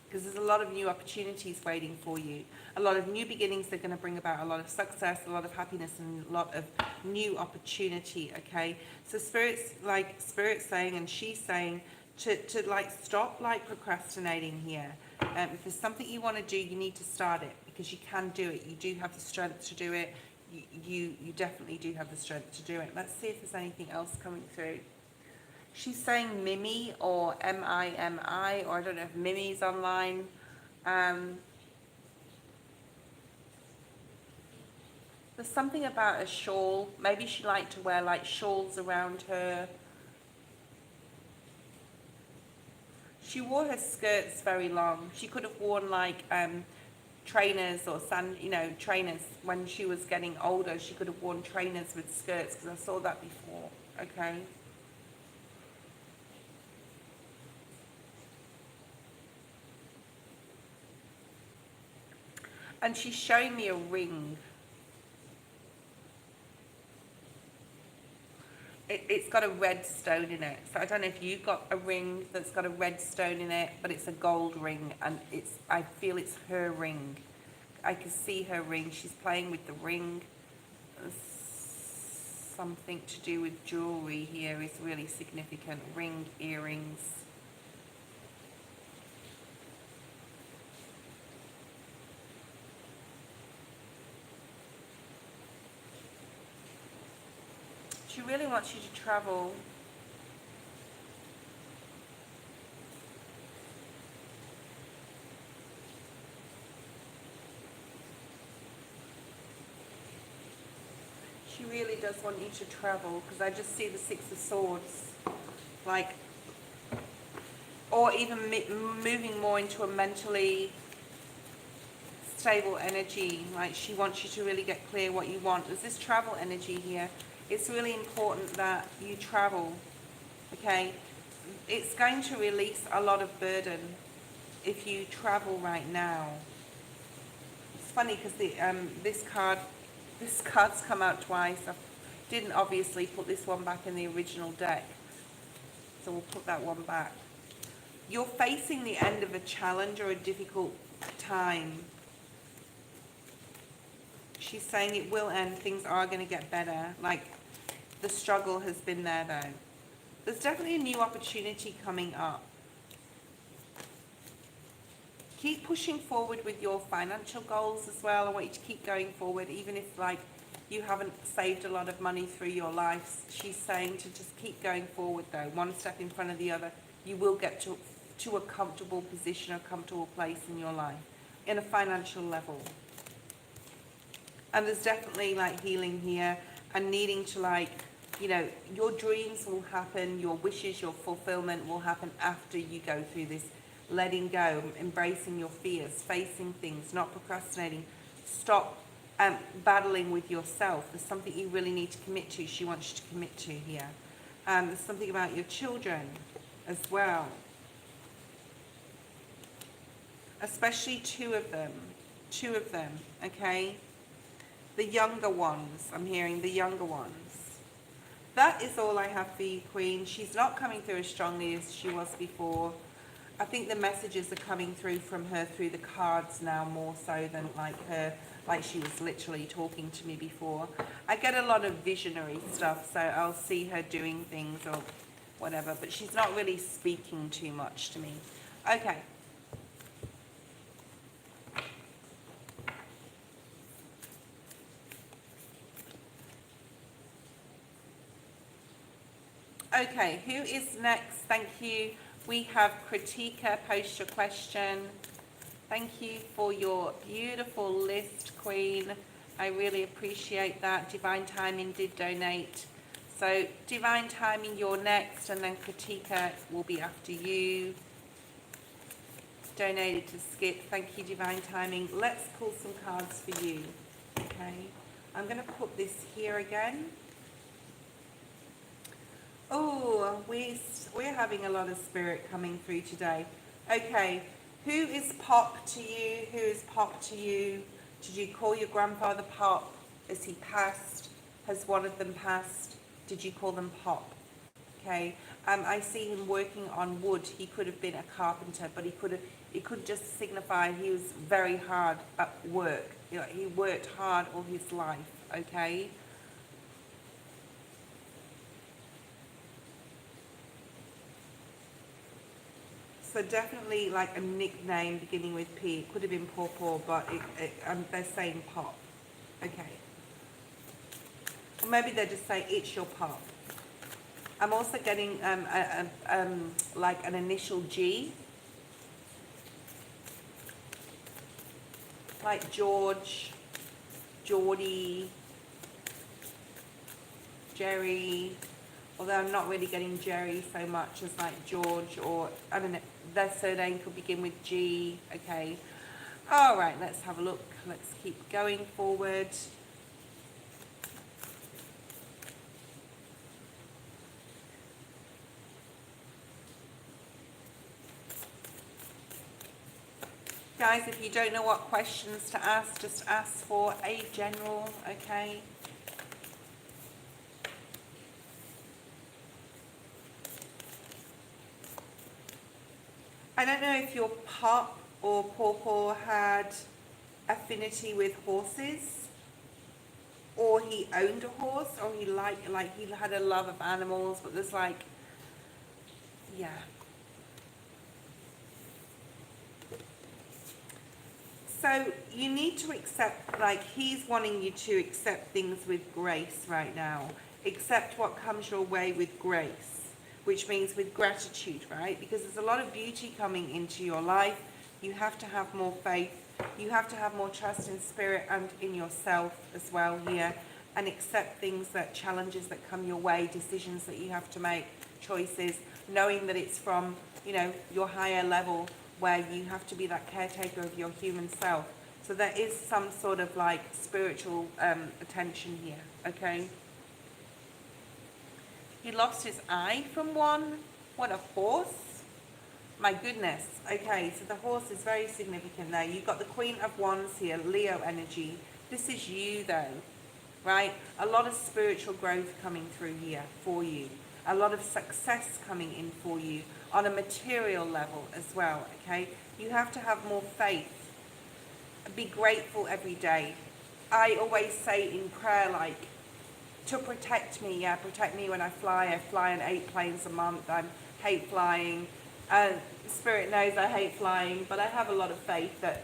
Because there's a lot of new opportunities waiting for you. A lot of new beginnings that are going to bring about a lot of success, a lot of happiness, and a lot of new opportunity, okay? So Spirit's saying, and she's saying, to like stop like procrastinating here. If there's something you want to do, you need to start it, because you can do it. You do have the strength to do it. You definitely do have the strength to do it. Let's see if there's anything else coming through. She's saying Mimi or M-I-M-I, or I don't know if Mimi's online. There's something about a shawl. Maybe she liked to wear like shawls around her. She wore her skirts very long. She could have worn like trainers or trainers when she was getting older. She could have worn trainers with skirts, because I saw that before, okay? And she's showing me a ring. It's got a red stone in it. So I don't know if you've got a ring that's got a red stone in it, but it's a gold ring, and I feel it's her ring. I can see her ring. She's playing with the ring. Something to do with jewelry here is really significant. Ring, earrings. She really wants you to travel. She really does want you to travel, because I just see the Six of Swords. Like, or even moving more into a mentally stable energy. Like, she wants you to really get clear what you want. There's this travel energy here. It's really important that you travel, okay? It's going to release a lot of burden if you travel right now. It's funny because this card's come out twice. I didn't obviously put this one back in the original deck, so we'll put that one back. You're facing the end of a challenge or a difficult time. She's saying it will end. Things are going to get better. Like, the struggle has been there, though. There's definitely a new opportunity coming up. Keep pushing forward with your financial goals as well. I want you to keep going forward, even if, like, you haven't saved a lot of money through your life. She's saying to just keep going forward, though, one step in front of the other. You will get to a comfortable position, a comfortable place in your life, in a financial level. And there's definitely like healing here, and needing to, like, you know, your dreams will happen, your wishes, your fulfillment will happen after you go through this letting go, embracing your fears, facing things, not procrastinating. Stop battling with yourself. There's something you really need to commit to. She wants you to commit to here. There's something about your children as well. Especially two of them, okay? The younger ones, I'm hearing the younger ones. That is all I have for you, Queen. She's not coming through as strongly as she was before. I think the messages are coming through from her through the cards now, more so than like she was literally talking to me before. I get a lot of visionary stuff, so I'll see her doing things or whatever, but she's not really speaking too much to me. Okay. Okay, who is next? Thank you. We have Critica, post your question. Thank you for your beautiful list, Queen. I really appreciate that. Divine Timing did donate. So Divine Timing, you're next, and then Critica will be after you. Donated to Skip. Thank you, Divine Timing. Let's pull some cards for you. Okay, I'm going to put this here again. Oh, Oh, we're having a lot of spirit coming through today. Okay, who is Pop to you? Who is Pop to you? Did you call your grandfather Pop? Is he passed? Has one of them passed? Did you call them Pop? Okay, I see him working on wood. He could have been a carpenter, but it could just signify he was very hard at work. You know, he worked hard all his life. Okay. So definitely like a nickname beginning with P. It could have been Paw, but they're saying Pop. Okay. Or maybe they just say it's your Pop. I'm also getting like an initial G. Like George, Geordie, Jerry. Although I'm not really getting Jerry so much as like George, or I don't know, their surname could begin with G. Okay. All right, let's have a look. Let's keep going forward. Guys, if you don't know what questions to ask, just ask for a general, okay? I don't know if your Pop or Pawpaw had affinity with horses, or he owned a horse, or he he had a love of animals, but there's like, yeah. So you need to accept, like he's wanting you to accept things with grace right now. Accept what comes your way with grace, which means with gratitude, right? Because there's a lot of beauty coming into your life. You have to have more faith. You have to have more trust in spirit and in yourself as well here, and accept things, that challenges that come your way, decisions that you have to make, choices, knowing that it's from, you know, your higher level, where you have to be that caretaker of your human self. So there is some sort of like spiritual attention here, okay? He lost his eye from one. What, a horse? My goodness. Okay, so the horse is very significant there. You've got the Queen of Wands here, Leo energy. This is you though, right? A lot of spiritual growth coming through here for you. A lot of success coming in for you on a material level as well, okay? You have to have more faith. Be grateful every day. I always say in prayer, like, to protect me, yeah, protect me when I fly. I fly on 8 planes a month. I hate flying. Spirit knows I hate flying, but I have a lot of faith that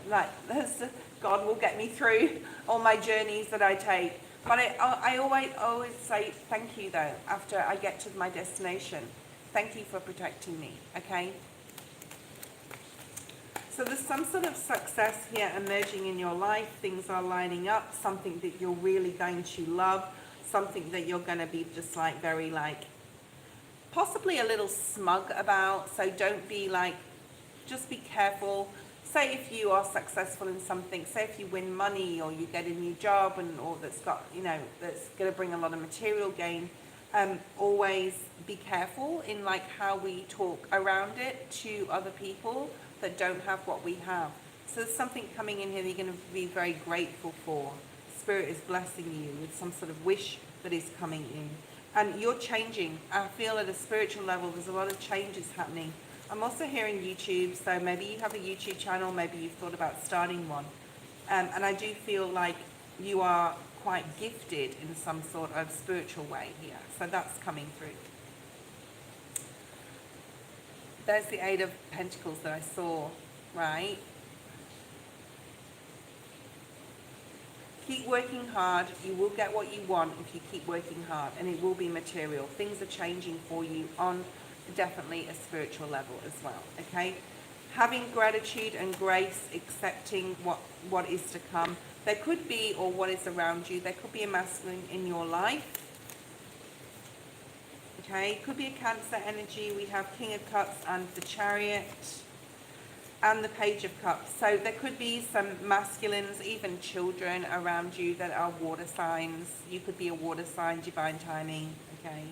God will get me through all my journeys that I take. But I always say thank you though after I get to my destination. Thank you for protecting me, okay? So there's some sort of success here emerging in your life. Things are lining up, something that you're really going to love, something that you're going to be just like very like, possibly a little smug about. So don't be like, just be careful. Say if you are successful in something, say if you win money or you get a new job or that's got, you know, that's going to bring a lot of material gain, always be careful in like how we talk around it to other people that don't have what we have. So there's something coming in here that you're going to be very grateful for. Spirit is blessing you with some sort of wish that is coming in. And you're changing. I feel at a spiritual level there's a lot of changes happening. I'm also hearing YouTube, so maybe you have a YouTube channel, maybe you've thought about starting one. And I do feel like you are quite gifted in some sort of spiritual way here. So that's coming through. There's the 8 of Pentacles that I saw, right? Keep working hard. You will get what you want if you keep working hard, and it will be material. Things are changing for you on definitely a spiritual level as well, okay? Having gratitude and grace, accepting what is to come. There could be, or what is around you, there could be a masculine in your life, okay? Could be a Cancer energy. We have King of Cups and the Chariot and the Page of Cups. So there could be some masculines, even children around you that are water signs. You could be a water sign, divine timing, okay?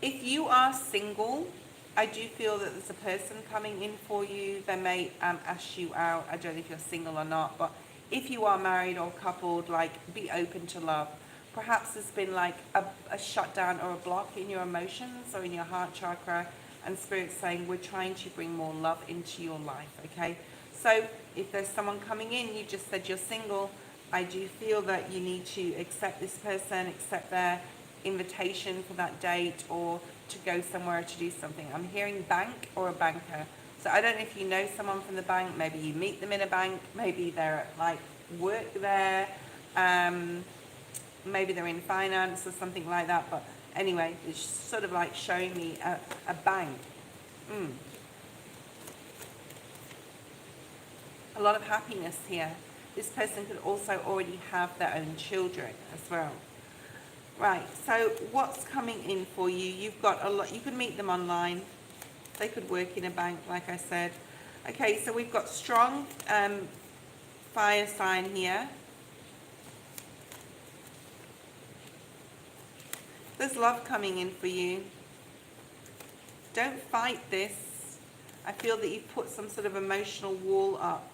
If you are single, I do feel that there's a person coming in for you. They may ask you out. I don't know if you're single or not, but if you are married or coupled, like, be open to love. Perhaps there's been like a shutdown or a block in your emotions or in your heart chakra, and Spirit's saying we're trying to bring more love into your life, okay? So if there's someone coming in, you just said you're single, I do feel that you need to accept this person, accept their invitation for that date or to go somewhere to do something. I'm hearing bank or a banker. So I don't know if you know someone from the bank, maybe you meet them in a bank, maybe they're like work there, maybe they're in finance or something like that. But anyway, it's sort of like showing me a bank. A lot of happiness here. This person could also already have their own children as well. Right, so what's coming in for you? You've got a lot. You can meet them online. They could work in a bank, like I said. Okay, so we've got strong fire sign here. There's love coming in for you. Don't fight this. I feel that you've put some sort of emotional wall up,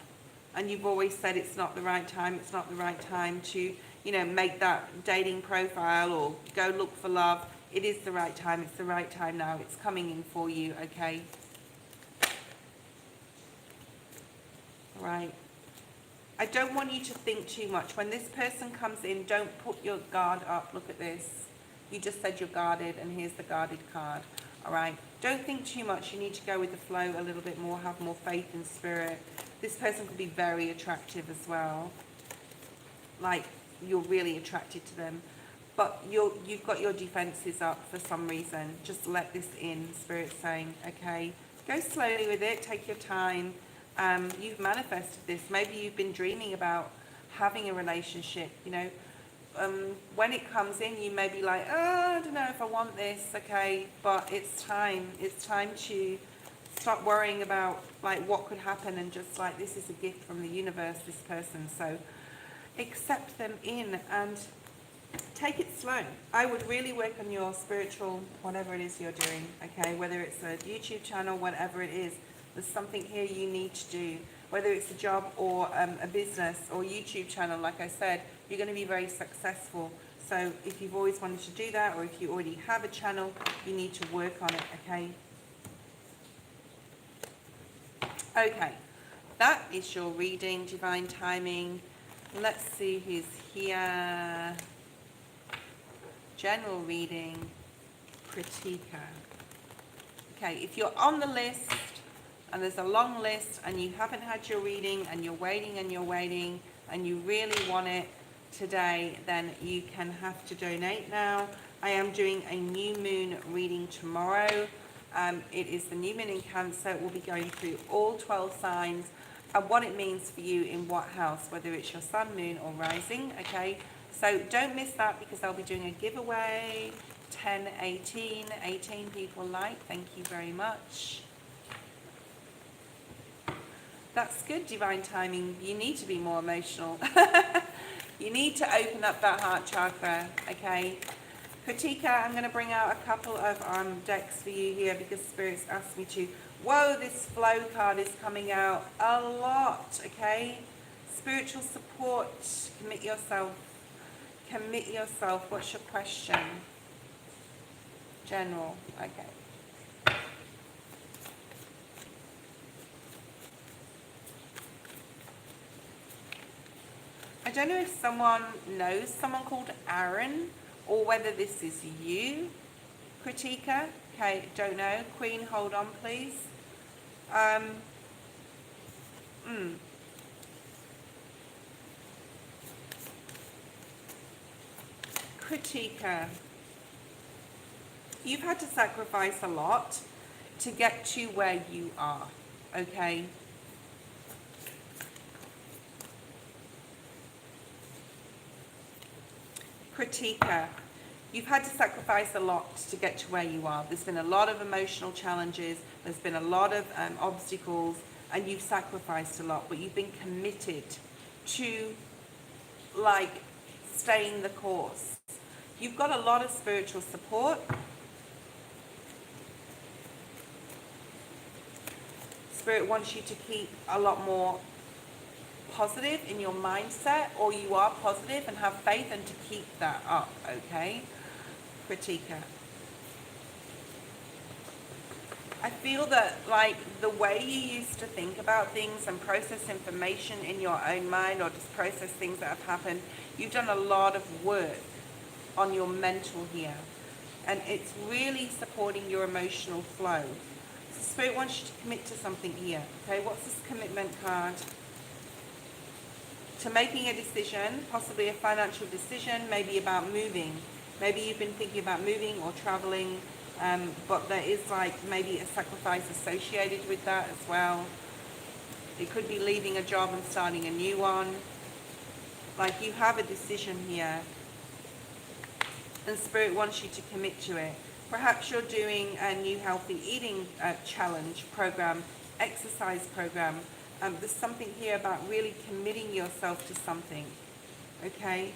and you've always said it's not the right time, it's not the right time to, you know, make that dating profile or go look for love. It is the right time, it's the right time now, it's coming in for you, okay? Right. I don't want you to think too much. When this person comes in, don't put your guard up. Look at this. You just said you're guarded, and here's the guarded card. All right. Don't think too much. You need to go with the flow a little bit more, have more faith in spirit. This person could be very attractive as well. Like, you're really attracted to them. But you've got your defenses up for some reason. Just let this in, Spirit's saying, okay? Go slowly with it. Take your time. You've manifested this. Maybe you've been dreaming about having a relationship, you know. When it comes in, you may be like, oh, I don't know if I want this, okay? But it's time. It's time to stop worrying about, like, what could happen, and just, like, this is a gift from the universe, this person. So accept them in and take it slow. I would really work on your spiritual, whatever it is you're doing, okay? Whether it's a YouTube channel, whatever it is, there's something here you need to do. Whether it's a job or a business or YouTube channel, like I said, you're going to be very successful. So if you've always wanted to do that, or if you already have a channel, you need to work on it, okay? Okay, that is your reading, divine timing. Let's see who's here. General reading, Critica. Okay, if you're on the list and there's a long list and you haven't had your reading and you're waiting and you really want it today, then you can have to donate now. I am doing a new moon reading tomorrow. It is the new moon in Cancer. We'll be going through all 12 signs and what it means for you in what house, whether it's your sun, moon or rising, okay? So don't miss that, because I'll be doing a giveaway. 10, 18 people like. Thank you very much. That's good, divine timing. You need to be more emotional. You need to open up that heart chakra, okay? Critica, I'm going to bring out a couple of decks for you here, because Spirit's asked me to. Whoa, this flow card is coming out a lot, okay? Spiritual support. Commit yourself. Commit yourself. What's your question? General. Okay. I don't know if someone knows someone called Aaron, or whether this is you, Critica. Okay, don't know. Queen, hold on, please. Critica. You've had to sacrifice a lot to get to where you are, okay? Critica. You've had to sacrifice a lot to get to where you are. There's been a lot of emotional challenges. There's been a lot of obstacles, and you've sacrificed a lot, but you've been committed to, like, staying the course. You've got a lot of spiritual support. Spirit wants you to keep a lot more positive in your mindset, or you are positive and have faith, and to keep that up, okay? Critica. I feel that, like, the way you used to think about things and process information in your own mind, or just process things that have happened, you've done a lot of work on your mental here. And it's really supporting your emotional flow. So Spirit wants you to commit to something here. Okay, what's this commitment card? To making a decision, possibly a financial decision, maybe about moving. Maybe you've been thinking about moving or traveling, but there is like maybe a sacrifice associated with that as well. It could be leaving a job and starting a new one. Like, you have a decision here, and Spirit wants you to commit to it. Perhaps you're doing a new healthy eating challenge program, exercise program. There's something here about really committing yourself to something, okay?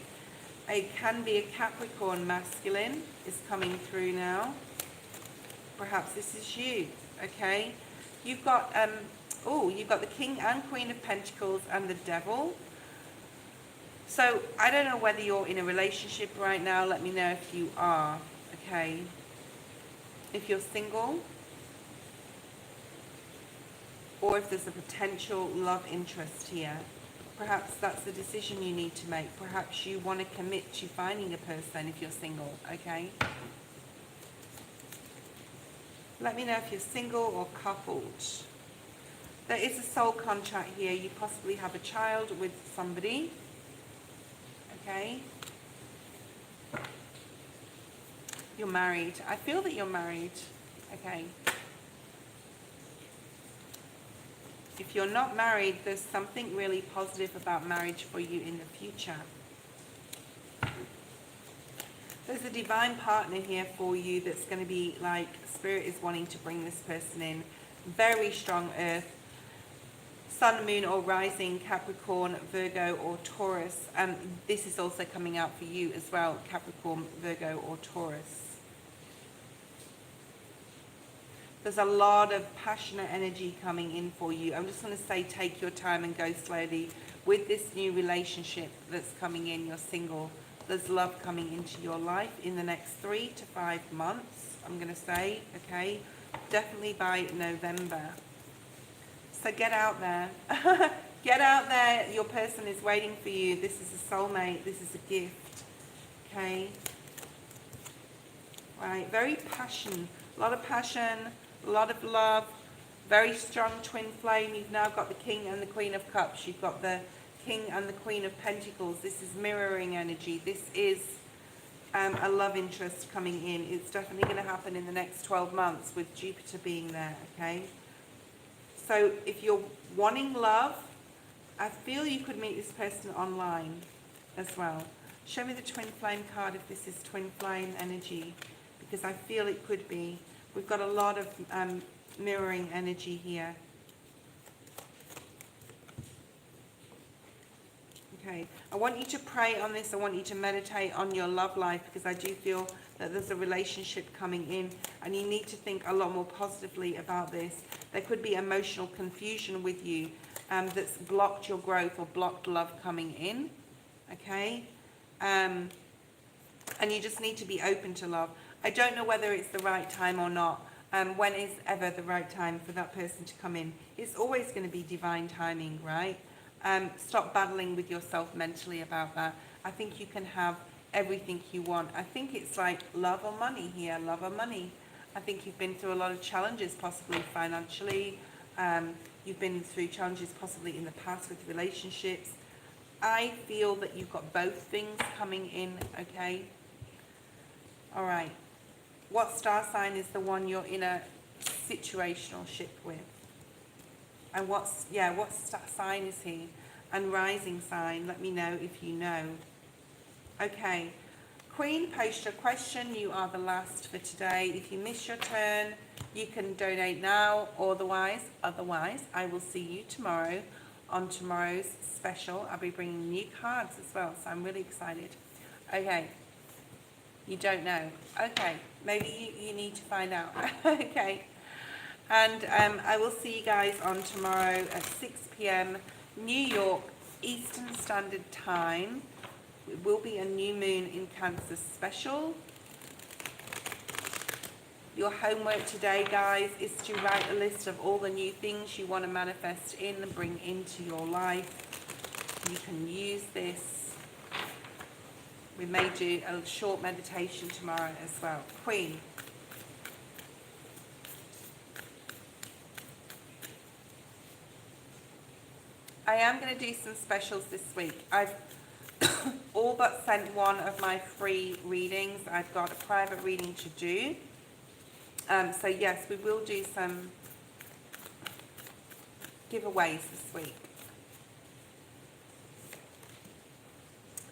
It can be a Capricorn masculine is coming through now. Perhaps this is you, okay? You've got, you've got the King and Queen of Pentacles and the Devil. So I don't know whether you're in a relationship right now. Let me know if you are, okay? If you're single, or if there's a potential love interest here. Perhaps that's the decision you need to make. Perhaps you want to commit to finding a person if you're single, okay? Let me know if you're single or coupled. There is a soul contract here. You possibly have a child with somebody, okay? You're married. I feel that you're married, okay? If you're not married, there's something really positive about marriage for you in the future. There's a divine partner here for you that's going to be like, Spirit is wanting to bring this person in. Very strong earth. Sun, moon or rising, Capricorn, Virgo or Taurus. This is also coming out for you as well, Capricorn, Virgo or Taurus. There's a lot of passionate energy coming in for you. I'm just going to say, take your time and go slowly. With this new relationship that's coming in, you're single. There's love coming into your life in the next 3 to 5 months, I'm going to say, okay? Definitely by November. So get out there. Get out there. Your person is waiting for you. This is a soulmate. This is a gift, okay? Right, very passion. A lot of passion. A lot of love, very strong twin flame. You've now got the King and the Queen of Cups. You've got the King and the Queen of Pentacles. This is mirroring energy. This is a love interest coming in. It's definitely going to happen in the next 12 months with Jupiter being there, okay? So if you're wanting love, I feel you could meet this person online as well. Show me the twin flame card if this is twin flame energy, because I feel it could be. We've got a lot of mirroring energy here. Okay, I want you to pray on this. I want you to meditate on your love life, because I do feel that there's a relationship coming in and you need to think a lot more positively about this. There could be emotional confusion with you that's blocked your growth or blocked love coming in, okay? And you just need to be open to love. I don't know whether it's the right time or not. When is ever the right time for that person to come in? It's always going to be divine timing, right? Stop battling with yourself mentally about that. I think you can have everything you want. I think it's like love or money here, love or money. I think you've been through a lot of challenges, possibly financially. You've been through challenges possibly in the past with relationships. I feel that you've got both things coming in, okay? All right. What star sign is the one you're in a situational ship with? And what star sign is he? And rising sign, let me know if you know. Okay. Queen, post your question. You are the last for today. If you miss your turn, you can donate now. Otherwise, I will see you tomorrow on tomorrow's special. I'll be bringing new cards as well, so I'm really excited. Okay. You don't know. Okay. Maybe you need to find out. Okay. And I will see you guys on tomorrow at 6 p.m. New York Eastern Standard Time. It will be a new moon in Cancer special. Your homework today, guys, is to write a list of all the new things you want to manifest in and bring into your life. You can use this. We may do a short meditation tomorrow as well. Queen. I am going to do some specials this week. I've all but sent one of my free readings. I've got a private reading to do. So yes, we will do some giveaways this week.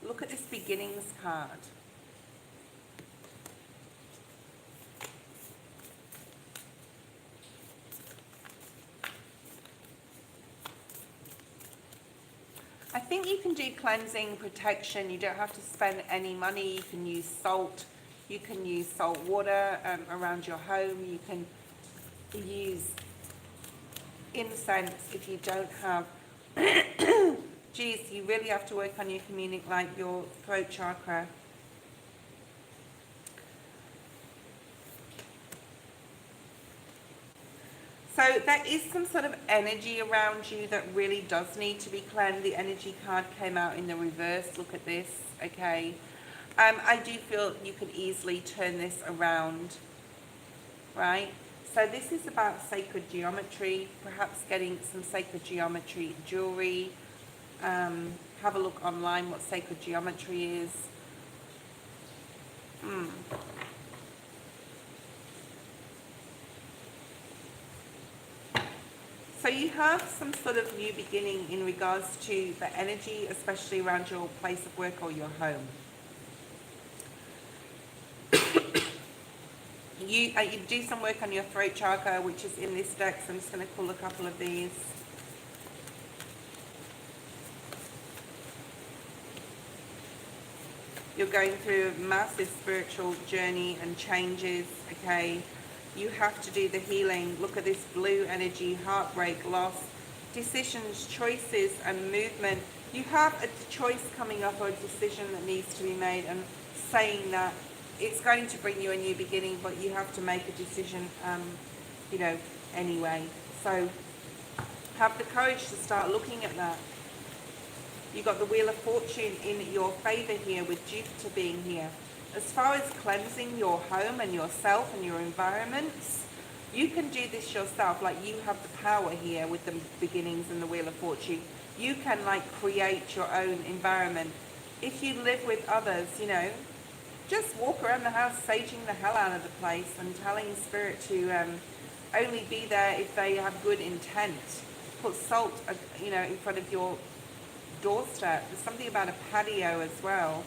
Look at this beginnings card. I think you can do cleansing, protection. You don't have to spend any money. You can use salt. You can use salt water around your home. You can use incense if you don't have. Geez, you really have to work on your like your throat chakra. So there is some sort of energy around you that really does need to be cleansed. The energy card came out in the reverse. Look at this, okay? I do feel you can easily turn this around, right? So this is about sacred geometry, perhaps getting some sacred geometry jewelry. Have a look online what sacred geometry is. So you have some sort of new beginning in regards to the energy, especially around your place of work or your home. You do some work on your throat chakra, which is in this deck, so I'm just going to pull a couple of these. You're going through a massive spiritual journey and changes, okay? You have to do the healing. Look at this blue energy, heartbreak, loss, decisions, choices, and movement. You have a choice coming up or a decision that needs to be made, and saying that it's going to bring you a new beginning, but you have to make a decision, anyway. So have the courage to start looking at that. You've got the Wheel of Fortune in your favor here with Jupiter being here. As far as cleansing your home and yourself and your environments, you can do this yourself. Like, you have the power here with the beginnings and the Wheel of Fortune. You can create your own environment. If you live with others, just walk around the house saging the hell out of the place and telling Spirit to only be there if they have good intent. Put salt, in front of your doorstep. There's something about a patio as well.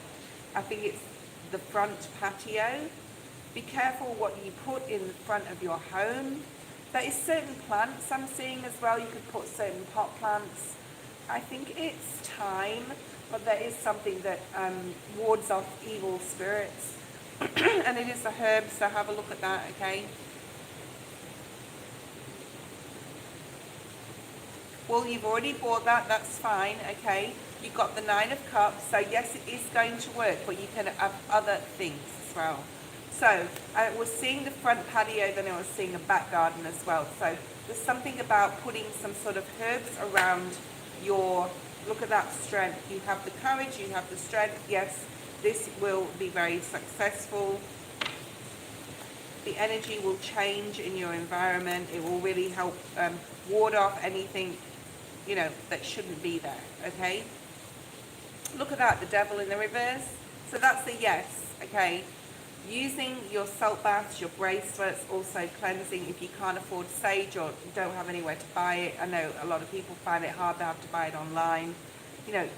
I think it's the front patio. Be careful what you put in the front of your home. There is certain plants I'm seeing as well. You could put certain pot plants. I think it's time, but there is something that wards off evil spirits. And it is a herb, so have a look at that, okay? Well, you've already bought that, that's fine, okay? You've got the 9 of Cups, so yes, it is going to work, but you can have other things as well. So, I was seeing the front patio, then I was seeing a back garden as well. So, there's something about putting some sort of herbs around your, look at that strength. You have the courage, you have the strength. Yes, this will be very successful. The energy will change in your environment. It will really help ward off anything, that shouldn't be there, okay? Look at that, the Devil in the reverse. So that's a yes, okay? Using your salt baths, your bracelets, also cleansing if you can't afford sage or don't have anywhere to buy it. I know a lot of people find it hard to have to buy it online.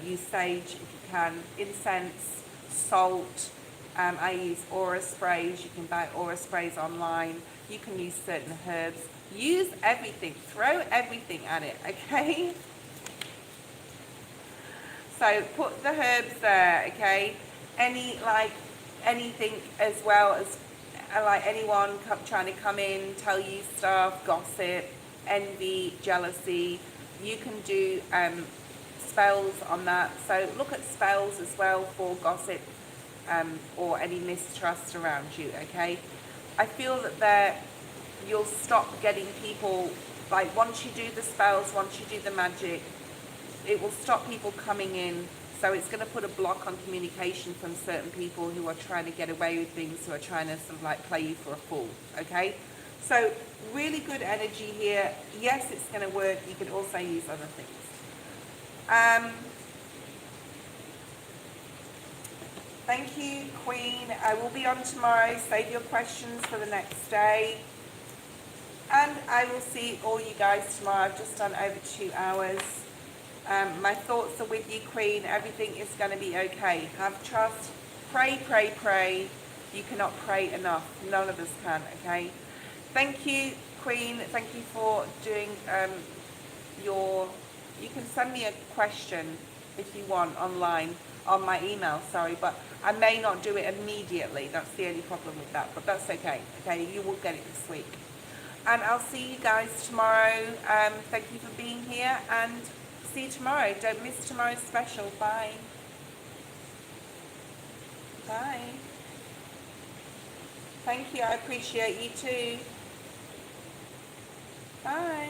Use sage if you can. Incense, salt. I use aura sprays. You can buy aura sprays online. You can use certain herbs. Use everything. Throw everything at it, okay? So put the herbs there, okay? Anything as well as like anyone trying to come in, tell you stuff, gossip, envy, jealousy. You can do spells on that. So look at spells as well for gossip or any mistrust around you, okay? I feel that you'll stop getting people, like once you do the spells, once you do the magic, it will stop people coming in. So it's going to put a block on communication from certain people who are trying to get away with things, who are trying to sort of like play you for a fool, okay? So really good energy here. Yes, it's going to work. You can also use other things. Thank you, Queen. I will be on tomorrow. Save your questions for the next day. And I will see all you guys tomorrow. I've just done over 2 hours. My thoughts are with you, Queen. Everything is going to be okay. Have trust. Pray, pray, pray. You cannot pray enough. None of us can, okay? Thank you, Queen. Thank you for doing you can send me a question if you want online on my email, sorry, but I may not do it immediately. That's the only problem with that, but that's okay. Okay, you will get it this week. And I'll see you guys tomorrow. Thank you for being here, and see you tomorrow. Don't miss tomorrow's special. Bye. Bye. Thank you. I appreciate you too. Bye.